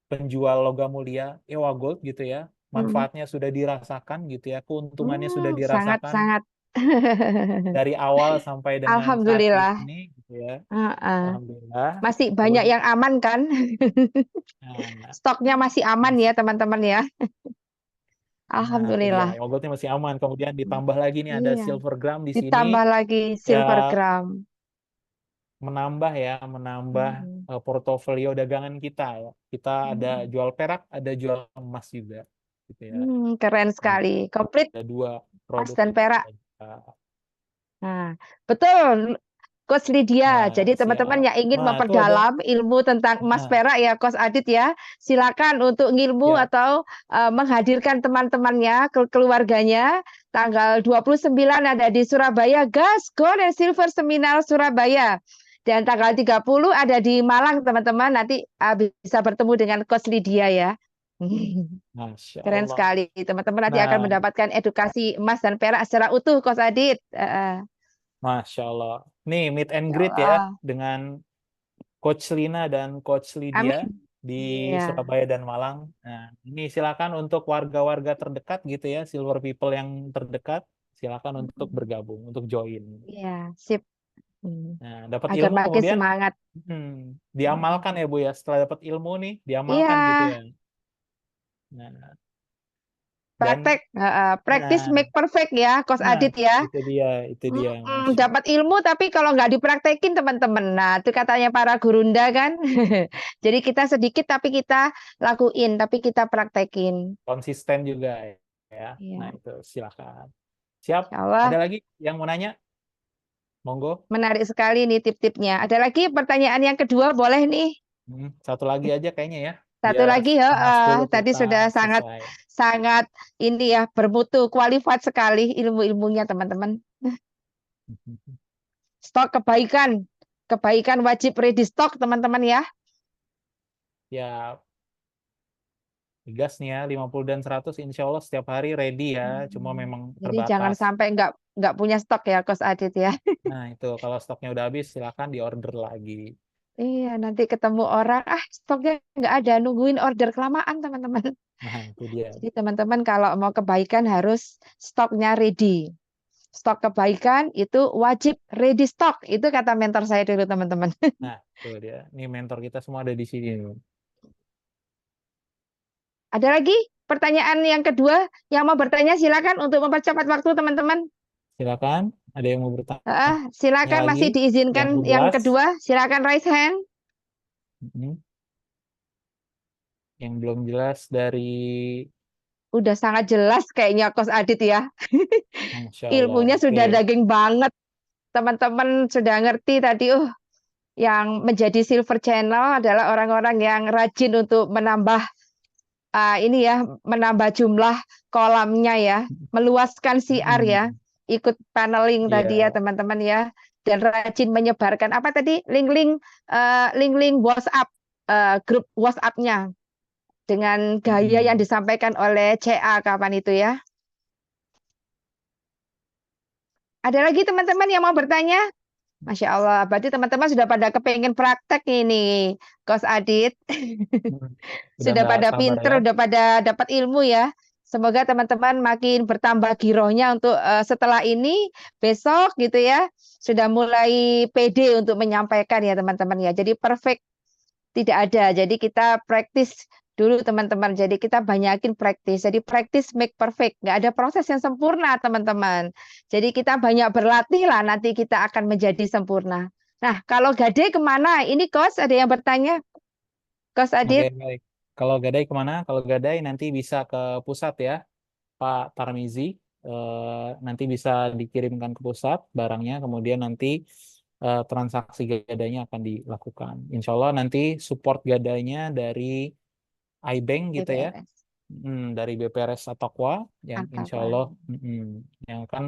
penjual logam mulia Ewa Gold gitu ya, Mm-mm. manfaatnya sudah dirasakan gitu ya, keuntungannya sudah dirasakan Sangat-sangat. dari awal sampai dengan saat Alhamdulillah. ini gitu ya. Uh-uh. Alhamdulillah. Masih banyak Kemudian yang aman kan? nah, Stoknya masih aman ya teman-teman ya. nah, itu dia. Alhamdulillah. Ewa Goldnya masih aman. Kemudian ditambah lagi nih ada Iya. silver gram di sini Ditambah lagi ya, silver gram. menambah ya, menambah Mm. portofolio dagangan kita ya. Kita ada Mm. jual perak, ada jual emas juga gitu ya. Keren sekali. Komplit Ada 2 emas produk dan yang perak. kita jual. Nah, betul. Coach Lydia. Nah, Jadi teman-teman siap. yang ingin Nah, itu ada memperdalam ilmu tentang emas nah, perak ya, Coach Adit ya, silakan untuk ngilmu ya, atau menghadirkan teman-temannya, keluarganya. Tanggal 29 ada di Surabaya, Gas Gold and Silver Seminar Surabaya. Dan tanggal 30 ada di Malang, teman-teman. Nanti bisa bertemu dengan Coach Lydia ya. Masya Keren Allah. sekali. Teman-teman nanti akan Nah, mendapatkan edukasi emas dan perak secara utuh, Coach Adit. Masya Allah. Nih, meet and Ya greet ya Allah. dengan Coach Lina dan Coach Lydia Amin. di Iya. Surabaya dan Malang. Nah, ini silakan untuk warga-warga terdekat gitu ya, Silver People yang terdekat, silakan untuk bergabung, untuk join. Iya, sip. Hmm. Nah, dapat Agar ilmu makin kemudian semangat. diamalkan ya Bu ya. Setelah dapat ilmu nih, Iya, diamalkan gitu ya. Nah, dan praktek. Practice nah, make perfect ya, Coach nah Adit ya. itu dia, Masya Allah. Dapat ilmu tapi kalau nggak dipraktekin teman-teman. Nah, itu katanya para gurunda kan. Jadi kita sedikit tapi kita lakuin, tapi kita praktekin. Konsisten juga ya. Nah, Iya, itu silakan. Siap. Insya Allah Ada lagi yang mau nanya? Monggo. menarik sekali nih tip-tipnya. Ada lagi pertanyaan yang kedua, boleh nih? Satu lagi aja kayaknya ya, Satu biar lagi, setengah 10 tadi kita sudah sangat selesai. sangat ini ya bermutu, qualified sekali ilmu-ilmunya teman-teman. Stok kebaikan, kebaikan wajib ready stock teman-teman ya. Ya, gas nih ya, 50 dan 100 insya Allah setiap hari ready ya, cuma memang Jadi jangan terbatas. sampai nggak punya stok ya, Coach Adit ya. Nah, itu kalau stoknya udah habis silakan diorder lagi. Iya, nanti ketemu orang, stoknya nggak ada, nungguin order kelamaan teman-teman. Nah, itu dia. Jadi teman-teman kalau mau kebaikan harus stoknya ready. Stok kebaikan itu wajib ready stock. Itu kata mentor saya dulu teman-teman. Nah, itu dia. Ini mentor kita semua ada di sini. Ada lagi pertanyaan yang kedua yang mau bertanya silakan untuk mempercepat waktu teman-teman. Silakan, ada yang mau bertanya Silakan lagi? masih Yang diizinkan belum yang jelas? kedua, silakan raise hand. Mm-mm. Yang belum jelas dari Udah sangat jelas kayaknya Coach Adit ya. Masya Allah. Ilmunya Oke. sudah daging banget. Teman-teman sudah ngerti tadi, yang menjadi silver channel adalah orang-orang yang rajin untuk menambah ini ya, menambah jumlah kolamnya ya, meluaskan siar ya, Mm. ikut paneling tadi ya Iya. teman-teman ya, dan rajin menyebarkan apa tadi link-link WhatsApp, grup WhatsApp-nya dengan gaya yang Mm. disampaikan oleh CA kapan itu ya. Ada lagi teman-teman yang mau bertanya? Masya Allah, berarti teman-teman sudah pada kepengen praktek ini, Coach Adit. Mm. Udah Sudah nggak pada sabar ya. pinter, udah pada dapat ilmu ya. Semoga teman-teman makin bertambah girohnya untuk setelah ini, besok gitu ya, sudah mulai pede untuk menyampaikan ya teman-teman ya. Jadi perfect tidak ada. Jadi kita praktis dulu teman-teman. Jadi kita banyakin praktis. Jadi praktis make perfect. Nggak ada proses yang sempurna teman-teman. Jadi kita banyak berlatih lah nanti kita akan menjadi sempurna. Nah, kalau Gade kemana? Ini Coach ada yang bertanya. Coach Oke, Adit. baik. Kalau Gadai kemana? Kalau Gadai nanti bisa ke pusat ya, Pak Tarmizi. Nanti bisa dikirimkan ke pusat barangnya, kemudian nanti transaksi gadainya akan dilakukan. Insya Allah nanti support gadainya dari iBank gitu ya, BPRS. dari BPRS Ataqwa yang insya Atau Allah yang akan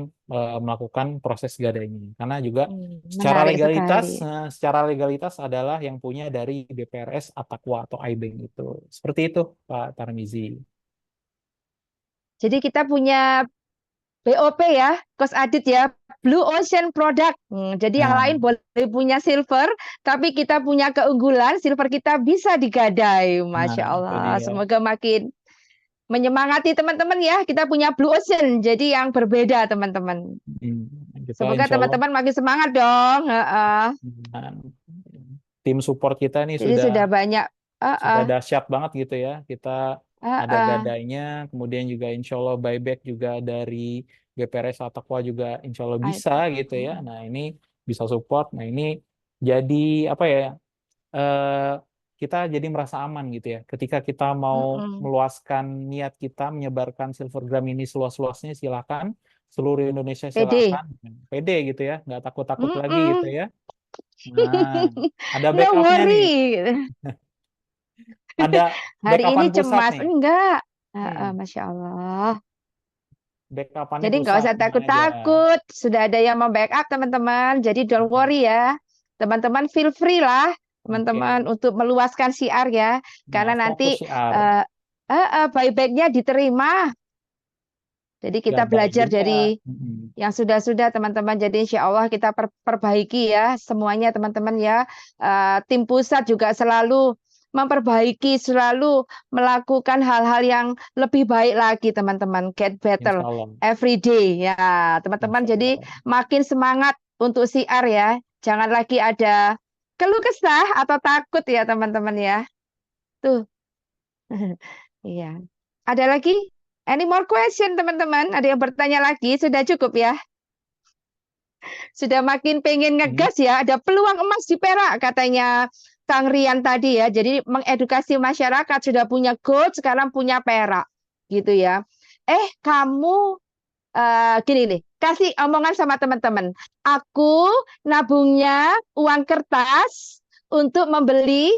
melakukan proses gadainya. Karena juga menarik sekali. secara legalitas adalah yang punya dari BPRS Ataqwa atau iBank itu. Seperti itu, Pak Tarmizi. Jadi kita punya BOP ya, Coach Adit ya, Blue Ocean Product. Jadi yang Nah, lain boleh punya silver, tapi kita punya keunggulan, silver kita bisa digadai. nah Masya itu Allah, dia. semoga makin menyemangati teman-teman ya. Kita punya Blue Ocean, jadi yang berbeda teman-teman. Hmm, Kita Semoga insya Allah teman-teman makin semangat dong. nah, tim support kita ini Jadi sudah banyak. sudah Heeh, dahsyat banget gitu ya. Kita ada heeh. gadainya, kemudian juga insya Allah buyback juga dari BPRS Ataqwa juga insya Allah bisa gitu ya. Nah ini bisa support. Nah ini jadi apa ya? eh, Kita jadi merasa aman gitu ya. Ketika kita mau Mm-mm. meluaskan niat kita menyebarkan Silvergram ini seluas-luasnya, silakan. Seluruh Indonesia Pede. silakan. Pede gitu ya, nggak takut-takut lagi gitu Mm-mm. ya. Nah, ada No backupnya nih. worry. Ada Hari ini backupan pusat cemas. nih. Enggak. Hmm, Masya Allah. Backupannya Jadi nggak pusat, usah tenang aja. takut-takut. Sudah ada yang membackup teman-teman. Jadi don't Hmm, worry ya. Teman-teman feel free lah. Oke. Teman-teman untuk meluaskan siar ya. Nah, Karena fokus nanti syiar. buybacknya diterima. Jadi Ya, kita baik belajar juga. dari Hmm, yang sudah-sudah teman-teman. Jadi insya Allah kita perbaiki ya semuanya teman-teman ya. Tim pusat juga selalu memperbaiki, selalu melakukan hal-hal yang lebih baik lagi teman-teman. Get Insya better Allah. every day ya teman-teman. Insya Jadi Allah. makin semangat untuk siar ya. Jangan lagi ada keluh kesah atau takut ya teman-teman ya. Tuh. Iya. Ada lagi? Any more question teman-teman? Ada yang bertanya lagi? Sudah cukup ya? Sudah makin pengen Hmm, ngegas ya, ada peluang emas di Perak katanya Kang Rian tadi ya. Jadi mengedukasi masyarakat sudah punya gold, sekarang punya perak gitu ya. Kamu gini nih, kasih omongan sama teman-teman. Aku nabungnya uang kertas untuk membeli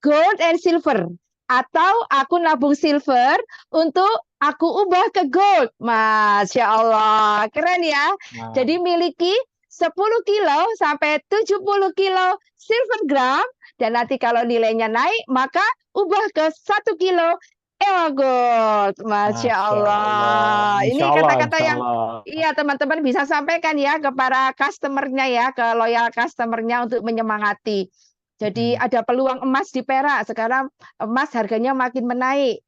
gold and silver. Atau aku nabung silver untuk aku ubah ke gold. Masya Allah, keren ya. Nah, Jadi miliki 10 kilo sampai 70 kilo silver gram. Dan nanti kalau nilainya naik, maka ubah ke 1 kilo ewa gold. Masya Masya Allah. Allah. Insya Ini Allah, kata-kata Insya yang Allah. iya teman-teman bisa sampaikan ya ke para customernya ya, ke loyal customernya untuk menyemangati. Jadi ada peluang emas di perak. Sekarang emas harganya makin menaik,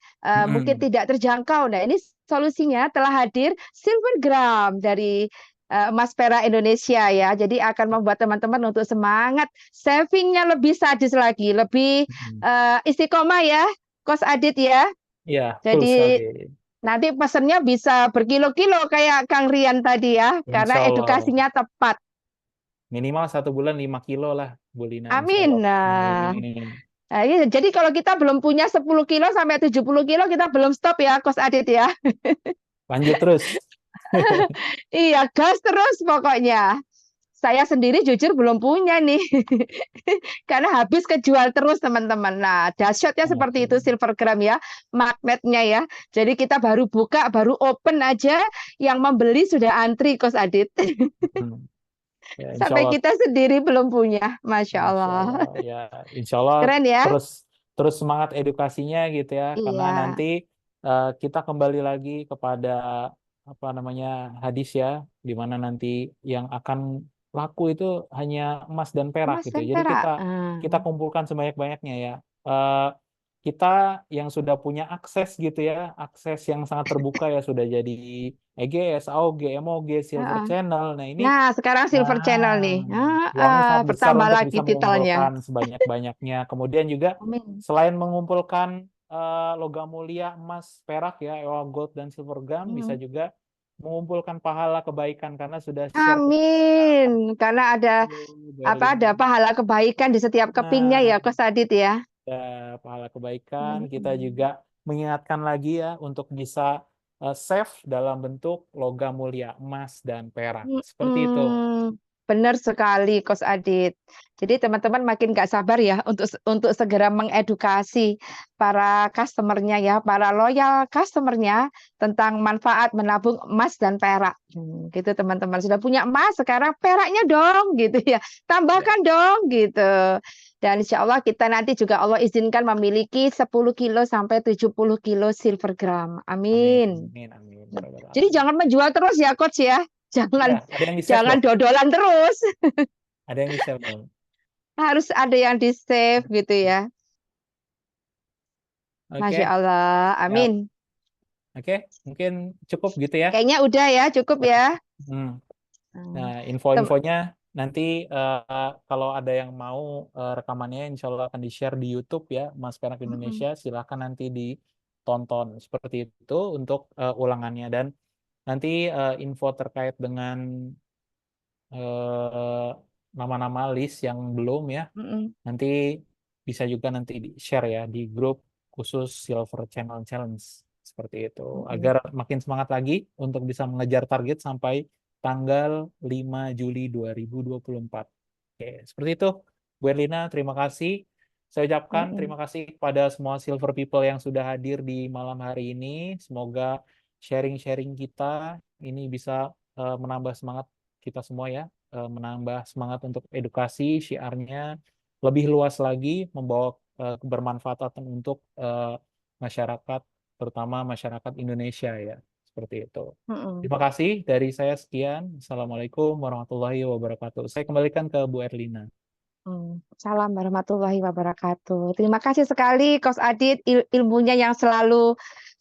mungkin tidak terjangkau. Nah, ini solusinya telah hadir silver gram dari emas perak Indonesia ya. Jadi akan membuat teman-teman untuk semangat savingnya lebih sadis lagi, lebih istiqomah ya, Coach Adit ya. Iya, betul Jadi sekali. nanti pesennya bisa berkilo-kilo kayak Kang Rian tadi ya, karena Insya Allah. edukasinya tepat. Minimal 1 bulan 5 kilo lah, Bu Lina. Insya Allah. Amin. Nah, Amin. iya, jadi kalau kita belum punya 10 kilo sampai 70 kilo, kita belum stop ya, Coach Adit ya. Lanjut terus. Iya, gas terus pokoknya. Saya sendiri jujur belum punya nih. Karena habis kejual terus teman-teman. Nah, dahsyatnya seperti itu silvergram ya, magnetnya ya. Jadi kita baru buka, baru open aja, yang membeli sudah antri, Coach Adit. Ya, insya Sampai Allah. kita sendiri belum punya. Masya Allah. Ya, insya Allah Keren ya. terus semangat edukasinya gitu ya, karena Iya. nanti kita kembali lagi kepada apa namanya hadis ya, di mana nanti yang akan laku itu hanya emas dan perak Emas gitu. dan Jadi perak. kita kumpulkan sebanyak-banyaknya ya. Eh, kita yang sudah punya akses gitu ya, akses yang sangat terbuka ya, sudah jadi EGS, AOG, MOG, Silver Channel. Nah ini Nah, sekarang silver channel nih. peluangnya sangat besar Bertambah untuk lagi bisa titelnya. mengumpulkan sebanyak-banyaknya. Kemudian juga Amin. selain mengumpulkan logam mulia emas, perak ya, gold dan silver gram, bisa juga mengumpulkan pahala kebaikan karena sudah share ke Amin. Karena ada Berlin. pahala kebaikan di setiap kepingnya Nah, ya, Coach Adit ya. pahala kebaikan, kita juga mengingatkan lagi ya untuk bisa save dalam bentuk logam mulia emas dan perak. Seperti itu. Benar sekali, Coach Adit. Jadi teman-teman makin nggak sabar ya untuk segera mengedukasi para customer-nya ya, para loyal customer-nya tentang manfaat menabung emas dan perak. Gitu teman-teman. Sudah punya emas, sekarang peraknya dong gitu ya. Tambahkan dong gitu. Dan insya Allah kita nanti juga Allah izinkan memiliki 10 kilo sampai 70 kilo silver gram. Amin, Amin. amin. Jadi jangan menjual terus ya, Coach ya. Ya, ada yang di-save Jangan dong. dodolan terus. Ada yang di-save dong. Harus ada yang di-save gitu ya. Masya Oke, Allah. ya. Amin. Oke, mungkin cukup gitu ya. Kayaknya udah ya, cukup ya. Nah, info-infonya nanti kalau ada yang mau rekamannya, insya Allah akan di-share di YouTube ya, Mas Perak Indonesia. Silahkan nanti ditonton seperti itu untuk ulangannya. Dan nanti info terkait dengan nama-nama list yang belum ya, nanti bisa juga nanti di-share ya di grup khusus Silver Channel Challenge seperti itu, agar makin semangat lagi untuk bisa mengejar target sampai tanggal 5 Juli 2024. Oke, seperti itu Bu Erlina, terima kasih. Saya ucapkan terima kasih kepada semua Silver People yang sudah hadir di malam hari ini. Semoga sharing-sharing kita ini bisa menambah semangat kita semua ya, menambah semangat untuk edukasi, syiarnya lebih luas lagi, membawa kebermanfaatan untuk masyarakat, terutama masyarakat Indonesia ya, seperti itu. Terima kasih dari saya, sekian. Assalamualaikum warahmatullahi wabarakatuh. Saya kembalikan ke Bu Erlina. Salam warahmatullahi wabarakatuh. Terima kasih sekali Coach Adit, ilmunya yang selalu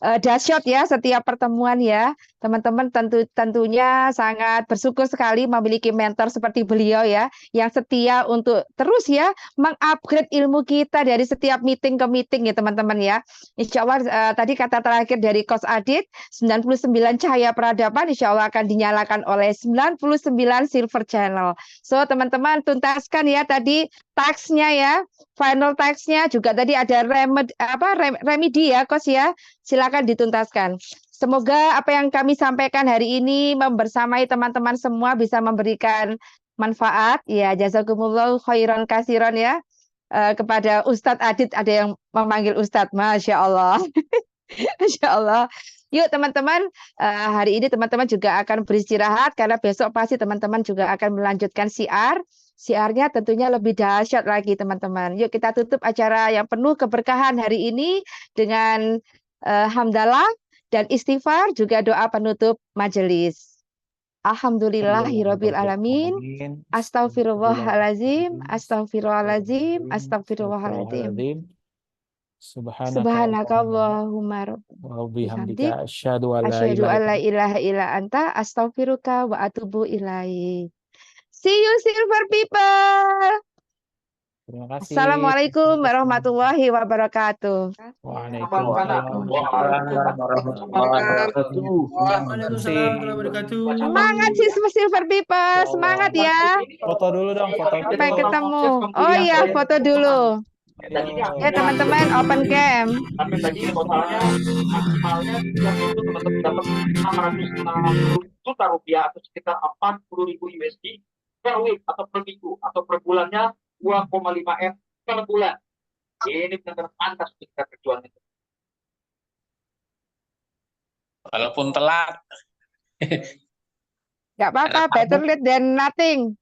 dahsyat ya setiap pertemuan ya. Teman-teman tentunya sangat bersyukur sekali memiliki mentor seperti beliau ya, yang setia untuk terus ya mengupgrade ilmu kita dari setiap meeting ke meeting ya teman-teman ya. Insya Allah tadi kata terakhir dari Coach Adit, 99 cahaya peradaban insya Allah akan dinyalakan oleh 99 Silver Channel. So teman-teman tuntaskan ya tadi tax-nya ya, final tax-nya juga tadi ada remedi ya, Coach ya. Silakan dituntaskan. Semoga apa yang kami sampaikan hari ini membersamai teman-teman semua bisa memberikan manfaat. Ya, jazakumullah khairan kasiron ya. Kepada Ustadz Adit, ada yang memanggil Ustadz. Masya Allah. Masya Allah. Yuk teman-teman, hari ini teman-teman juga akan beristirahat karena besok pasti teman-teman juga akan melanjutkan siar. Siarnya tentunya lebih dahsyat lagi teman-teman. Yuk kita tutup acara yang penuh keberkahan hari ini dengan hamdalah dan istighfar juga doa penutup majelis. Alhamdulillahirabbil alamin. Astagfirullahalazim, astagfirullahalazim, astagfirullahalazim. Subhanakallahumma wa bihamdik, bihamdika asyhadu an la asyhadu ilaha an la illa ilaha illa anta, astaghfiruka wa atubu ilaik. See you silver people. Terima kasih. Assalamualaikum warahmatullahi wabarakatuh. Waalaikumsalam Waalaikumsalam warahmatullahi wabarakatuh. Semangat sih silver people, semangat ya. Foto dulu dong, foto dulu. Sampai ketemu. Oh iya, foto dulu. Ya teman-teman, open cam. Tapi tadi totalnya maksimalnya yang itu teman-teman dapat 660 juta rupiah atau sekitar 40.000 USD per week atau per minggu atau per bulannya 2,5 M per bulan. Ini benar-benar pantas untuk kita perjuangkan. Walaupun telat. Gak apa-apa, better late than nothing.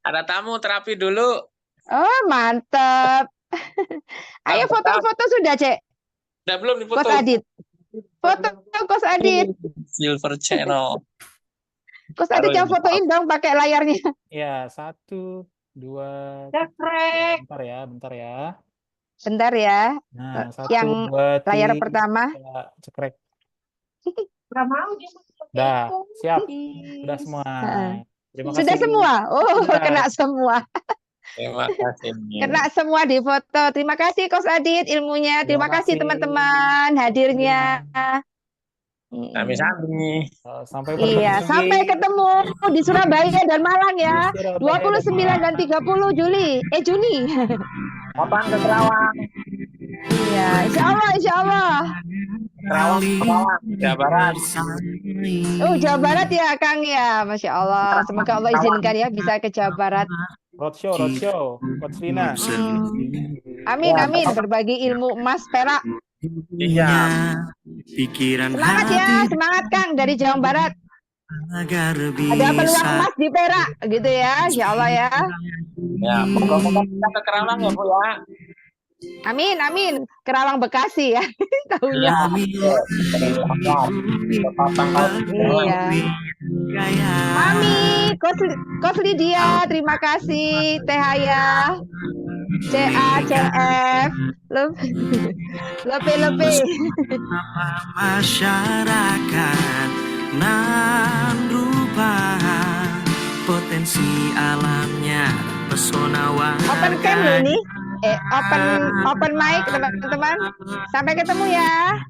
Ada tamu terapi dulu. Oh, mantap. Ayo foto-foto sudah, Cek. Udah belum Kos dipoto? Adit. Foto Kos Adit. Silver Channel. Kos Adit yang fotoin dong pakai layarnya. Ya, 1, 2, Cekrek. bentar ya. Bentar ya. Nah, 1, Yang 2, layar 3, pertama. cekrek. Gak mau dia. Dah, siap. Sudah semua. Terima kasih. Sudah semua. Oh, Sudah. kena semua. Terima kasih. Kena semua di foto. Terima kasih Kos Adit ilmunya. Terima Terima kasih kasih. teman-teman hadirnya. Kami. Sampai Iya, bertemu sampai lagi. ketemu di Surabaya dan Malang ya. Di Surabaya 29 dan 30 Juni. Kapan ke Kerawang? Iya, insya Allah. Kerawang, Jawa Barat. Oh, Jawa Barat ya, Kang ya. Masya Allah. Semoga Allah izinkan ya bisa ke Jawa Barat. Roadshow, Coach Lina. Amin. Berbagi ilmu emas perak. Iya. Pikiran Semangat ya, semangat Kang dari Jawa Barat. agar Ada peluang emas di perak gitu ya, insya Allah ya. Ya, moga-moga kita ke Kerawang ya, Bu ya. Amin. Kerawang Bekasi ya. Tahu ya. Iya. Mami, Kos Lydia, terima kasih. Teh Haya, CACF, lebih. masyarakat nan rupa potensi alamnya pesona warga. Open cam loh nih. Open mic teman-teman. Sampai ketemu ya.